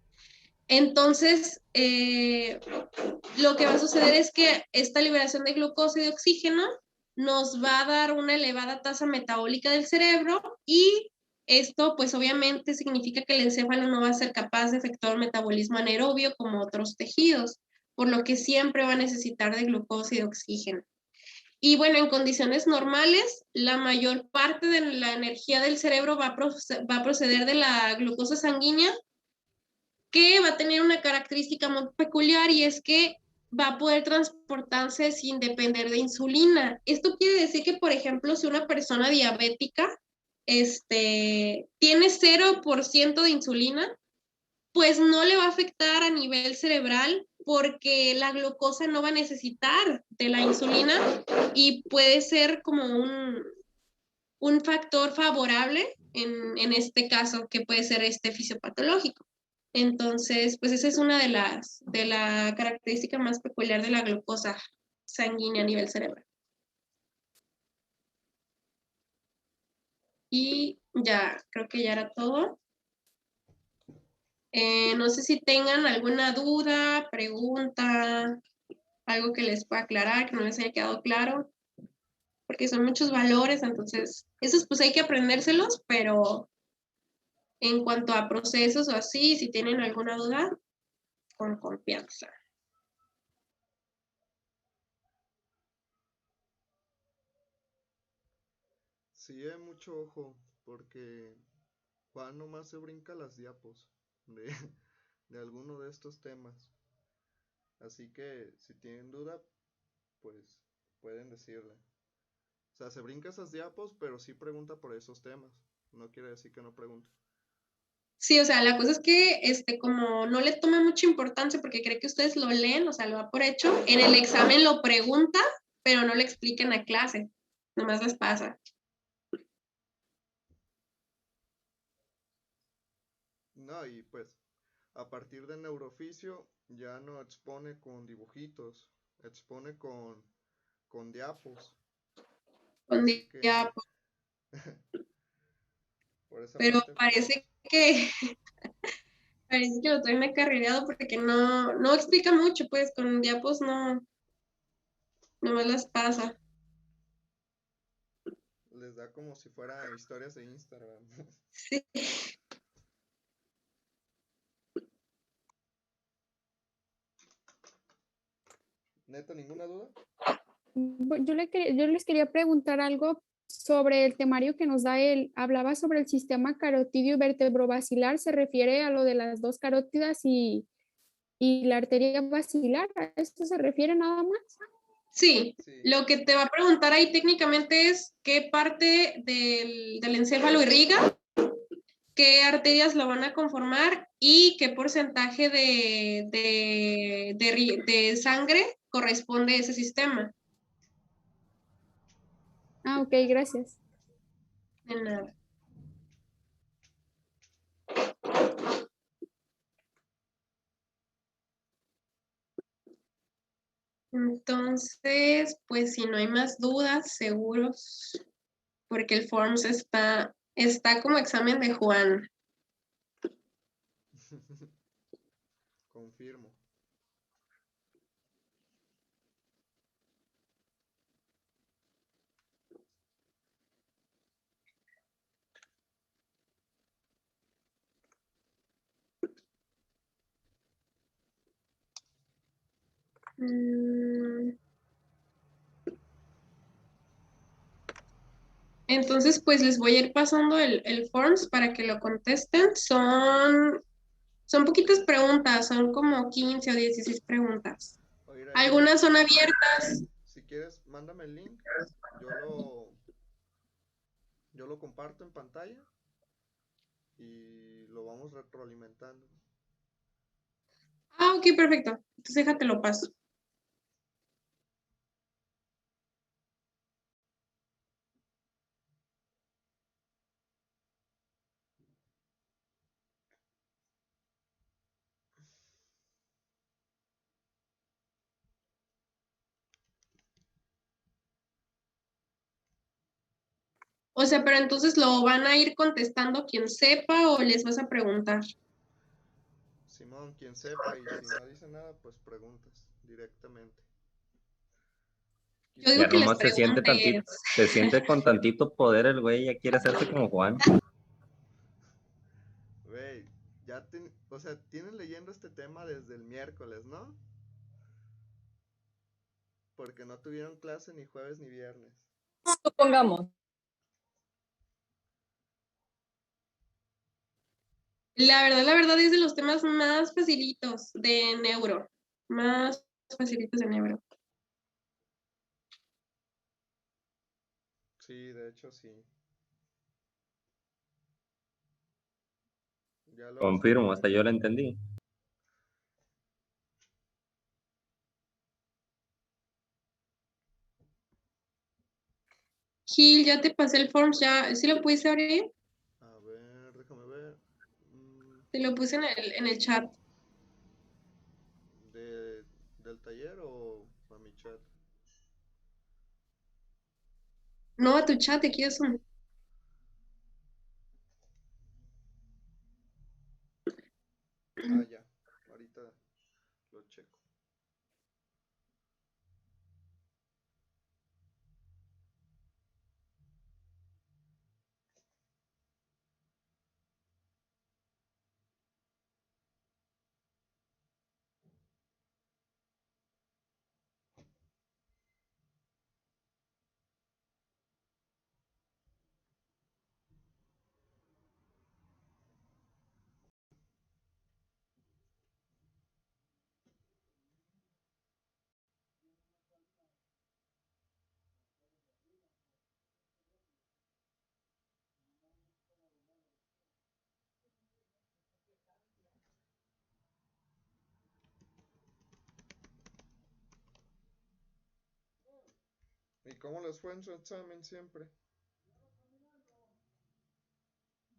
Entonces, lo que va a suceder es que esta liberación de glucosa y de oxígeno nos va a dar una elevada tasa metabólica del cerebro y esto pues obviamente significa que el encéfalo no va a ser capaz de efectuar metabolismo anaerobio como otros tejidos, por lo que siempre va a necesitar de glucosa y de oxígeno. Y bueno, en condiciones normales, la mayor parte de la energía del cerebro va a proceder de la glucosa sanguínea, que va a tener una característica muy peculiar y es que va a poder transportarse sin depender de insulina. Esto quiere decir que, por ejemplo, si una persona diabética tiene 0% de insulina, pues no le va a afectar a nivel cerebral porque la glucosa no va a necesitar de la insulina y puede ser como un factor favorable en este caso, que puede ser fisiopatológico. Entonces, pues esa es una de la característica más peculiar de la glucosa sanguínea a nivel cerebral. Y ya, creo que ya era todo. No sé si tengan alguna duda, pregunta, algo que les pueda aclarar, que no les haya quedado claro, porque son muchos valores, entonces, esos pues hay que aprendérselos, pero en cuanto a procesos o así, si tienen alguna duda, con confianza. Sí, hay mucho ojo, porque Juan nomás se brinca las diapos de, de alguno de estos temas. Así que si tienen duda, pues pueden decirle. O sea, se brinca esas diapos, pero sí pregunta por esos temas. No quiere decir que no pregunte. Sí, o sea, la cosa es que como no le toma mucha importancia porque cree que ustedes lo leen, o sea, lo da por hecho, en el examen lo pregunta, pero no le expliquen a clase, nomás les pasa. No, y pues a partir del neurofisio ya no expone con dibujitos, expone con diapos. Un Así que día, por esa pero parte, parece que lo traen acarreado porque no explica mucho, pues con diapos no me las pasa. les da como si fuera historias de Instagram. Sí. Neta, ¿ninguna duda? Yo les quería preguntar algo sobre el temario que nos da él. Hablaba sobre el sistema carotidio vertebrovascular. ¿Se refiere a lo de las dos carótidas y la arteria basilar? ¿A esto se refiere nada más? Sí, Sí. lo que te va a preguntar ahí técnicamente es qué parte del encéfalo irriga, qué arterias lo van a conformar y qué porcentaje de sangre corresponde a ese sistema. Ah, ok, gracias. De nada. Entonces, pues si no hay más dudas, seguros, porque el Forms está como examen de Juan. Confirmo. Entonces, pues les voy a ir pasando el Forms para que lo contesten. Son poquitas preguntas, son como 15 o 16 preguntas. Oye, Algunas son abiertas. si quieres, mándame el link. Yo yo lo comparto en pantalla y lo vamos retroalimentando. Ah, ok, perfecto. Entonces déjate lo paso. O sea, pero entonces lo van a ir contestando quien sepa o les vas a preguntar. Simón, Simón, quien sepa, y si no dice nada, pues preguntas directamente. Yo digo Ya que les nomás se siente preguntes. se siente con tantito poder el güey, ya quiere hacerse como Juan. Güey, ya o sea, tienen leyendo este tema desde el miércoles, ¿no? Porque no tuvieron clase ni jueves ni viernes. Supongamos. La verdad es de los temas más facilitos de neuro. Más facilitos de neuro. Sí, de hecho sí. Ya lo vas a Confirmo, ver. hasta yo lo entendí. Gil, ya te pasé el forms, ya, ¿sí lo pudiste abrir? A ver, déjame ver. Te lo puse en el chat. ¿Del taller o a mi chat? No, a tu chat, aquí es un. Ah, ya. Ahorita lo checo. ¿Y cómo les fue en su examen siempre?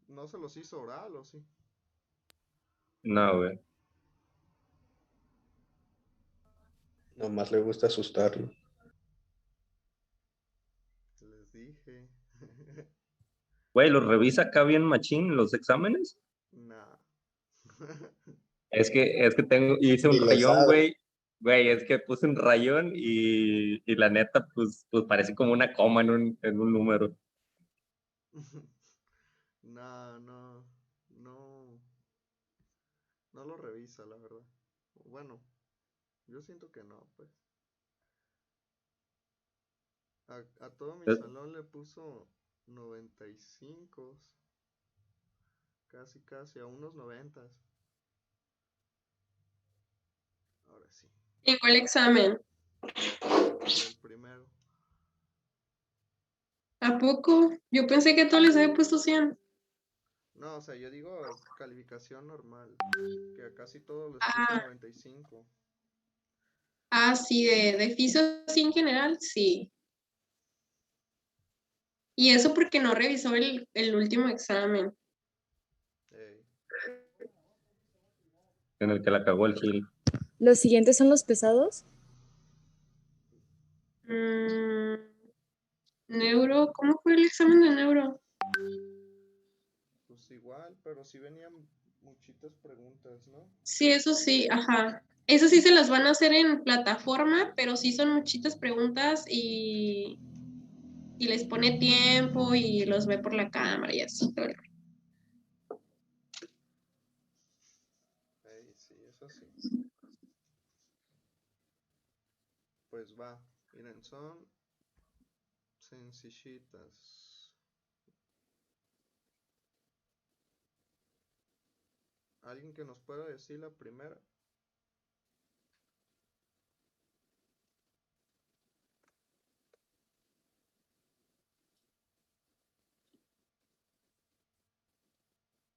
¿No se los hizo oral o sí? No, güey. Nomás le gusta asustarlo. Les dije. Güey, ¿los revisa acá bien machín los exámenes? Nah. Es que hice un Ni le rayón, sabe. güey. Güey, es que puse un rayón y la neta, pues parece como una coma en un número. Nah, no. No lo revisa, la verdad. Bueno, yo siento que no, pues. A todo mi Es- salón le puso 95, casi, a unos 90. Ahora sí, ¿En cuál examen? del primero. ¿A poco? Yo pensé que todos les había puesto 100. No, o sea, yo digo calificación normal, que a casi todos les puso Ah, 95. sí, de FISO sí en general, sí. Y eso porque no revisó el último examen. Ey. En el que la cagó el Gil. ¿Los siguientes son los pesados? Neuro, ¿cómo fue el examen de neuro? Pues igual, pero sí venían muchitas preguntas, ¿no? Sí, eso sí, ajá. Eso sí se las van a hacer en plataforma, pero sí son muchitas preguntas y les pone tiempo y los ve por la cámara y así. Todo el rollo. Ey, sí, eso sí. Pues va, miren, son sencillitas. ¿Alguien que nos pueda decir la primera?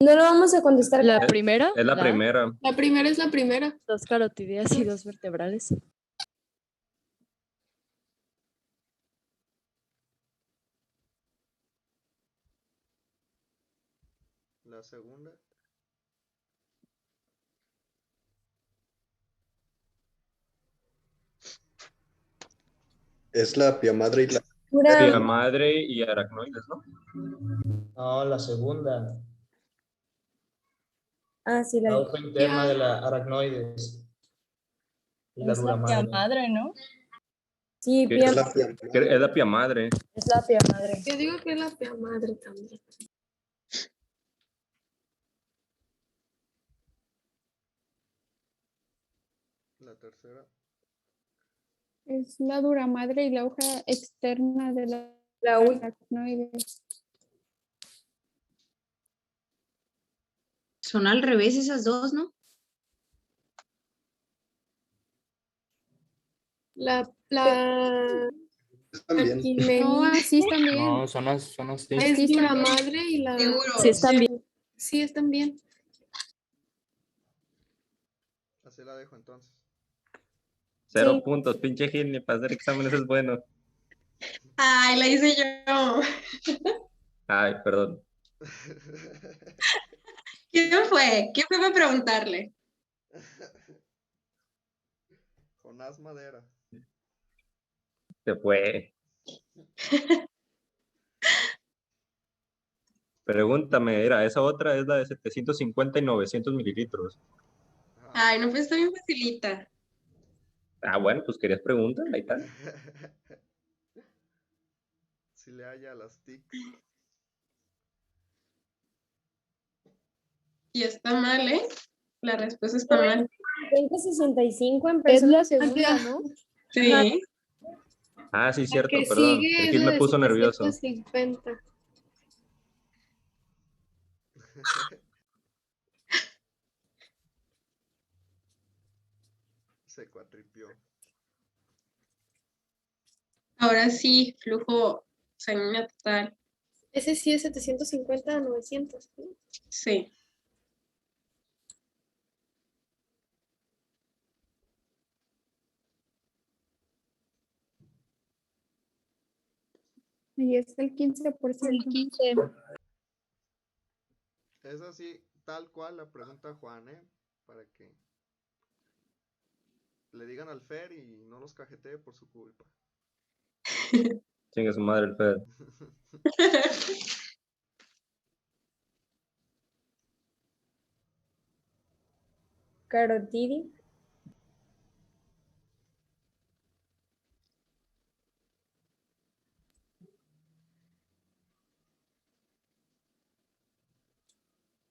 No lo vamos a contestar. La primera, Es la primera. La primera es la primera. dos carotideas y dos vertebrales. La segunda. Es la pia madre y la... Pia madre y aracnoides, ¿no? No, la segunda. Ah, sí, la Tradujo el tema de la aracnoides y la Es la dura pia madre. madre, ¿no? Sí, ¿Qué pia- Es la pia madre. Es la pia madre. es la pia madre. Yo digo que es la pia madre también. La tercera. Es la dura madre y la hoja externa de la La ul- aracnoide. Son al revés esas dos, ¿no? La También. No, así están bien. No, son así. es Así dura están bien. madre y la... Seguro. Sí, están bien. Sí, están bien. Así la dejo entonces. 0 Sí. puntos, pinche Gil, ni para hacer exámenes es bueno. Ay, la hice yo. Ay, perdón. ¿Quién fue? ¿Quién fue para preguntarle? Jonás Madera. Se fue. Pregúntame, era, esa otra es la de 750 y 900 mililitros. Ajá. Ay, no, pues está bien facilita. Ah, bueno, pues querías preguntar, ahí está. Si le haya a las TIC. Y está mal, ¿eh? La respuesta está mal. 2065 en Es personas. la segunda, ¿no? Sí. Ah, sí, cierto, Que perdón. sigue El es Gil la me de puso nervioso. 750. Se cuatripió. Ahora sí, flujo sanguíneo total. Ese sí es 750 a 900. Sí. Y es el 15%. Es así, tal cual la pregunta Juan, para que le digan al Fer y no los cajetee por su culpa. Chingue su madre el Fed. Carotidi.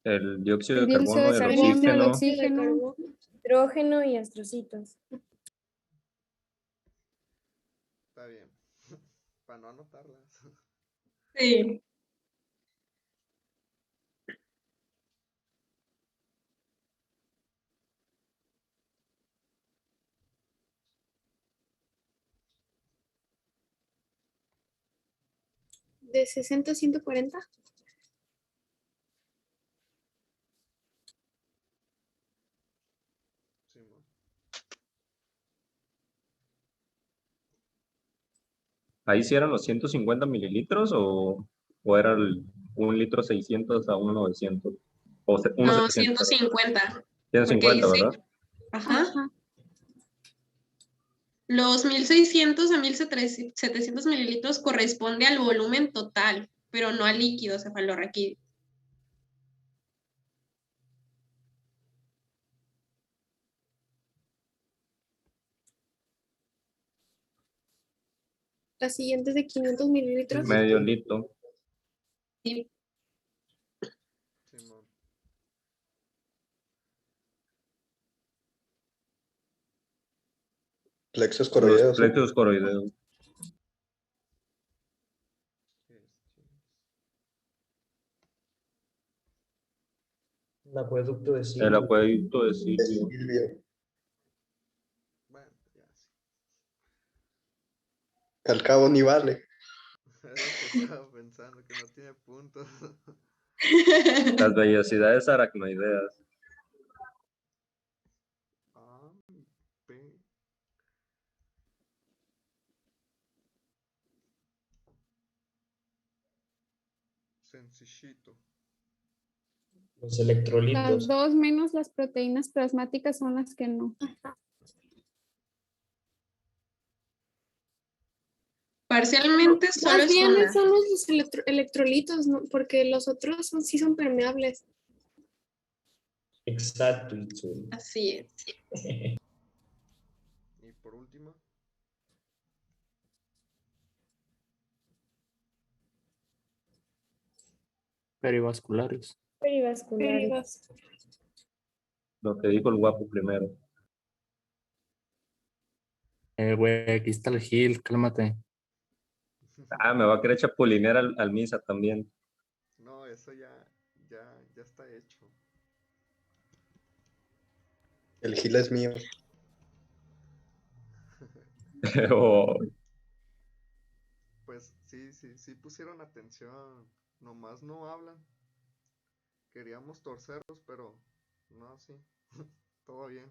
El dióxido El de dióxido carbono de y el carbono, el oxígeno. oxígeno. Hidrógeno y astrocitos. Está bien. Para no anotarlas. Sí. ¿De 60 a 140? Simón. ¿Ahí sí eran los 150 mililitros o era el 1 litro 600 a 1,900? O 1,700. No, 150. 150, Porque ¿verdad? Ajá. Los 1600 a 1700 mililitros corresponde al volumen total, pero no al líquido cefalorraquídeo. La siguiente es de 500 mililitros. Medio litro. Sí. Simón. Plexos Los coroideos. ¿no? plexos coroideos. El acueducto de El Silvio. acueducto de Silvio. Silvio. Bueno, ya sí. Al cabo ni vale. Es lo que estaba pensando, que no tiene puntos. Las vellosidades aracnoideas. A, P. Sencillito. Los Las electrolitos. dos menos las proteínas plasmáticas son las que no. Parcialmente solo Más es bien una. son los electrolitos, ¿no? Porque los otros sí son permeables. Exacto, Itzuri. Así es. Y por último, Perivasculares. Perivasculares. Lo que dijo el guapo primero. Güey, aquí está el Gil, cálmate. Ah, me va a querer chapulinear al Misa también. no, eso ya está hecho. El Gil es mío. Oh, Pues sí pusieron atención, nomás no hablan. Queríamos torcerlos, pero no, sí, todo bien.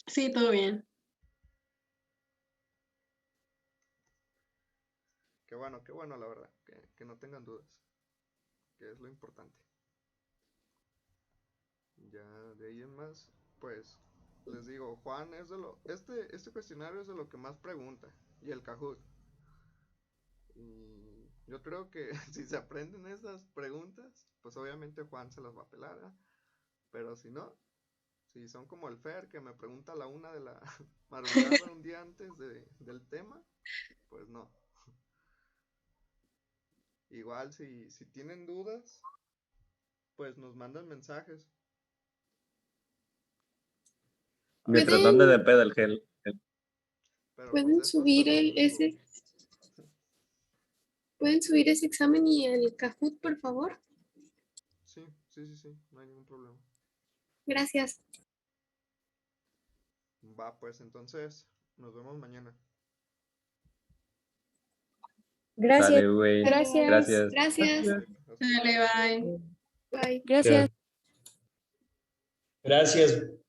Sí, todo bien. Qué bueno, la verdad, que no tengan dudas, que es lo importante. Ya de ahí en más, pues les digo, Juan es de este cuestionario es de lo que más pregunta, y el Kahoot. Y yo creo que si se aprenden esas preguntas, pues obviamente Juan se las va a pelar, ¿eh? Pero si no, si son como el Fer que me pregunta a la 1 de la madrugada un día antes del tema, pues no. Igual si tienen dudas, pues nos mandan mensajes. mientras ande de peda el gel. Pero ¿Pueden pues eso subir hasta el domingo. ¿Pueden subir ese examen y el Kahoot, por favor? Sí, no hay ningún problema. Gracias. Va, pues entonces, nos vemos mañana. Gracias. Dale, güey. Gracias. Gracias. Dale, bye. Bye. Gracias. Gracias.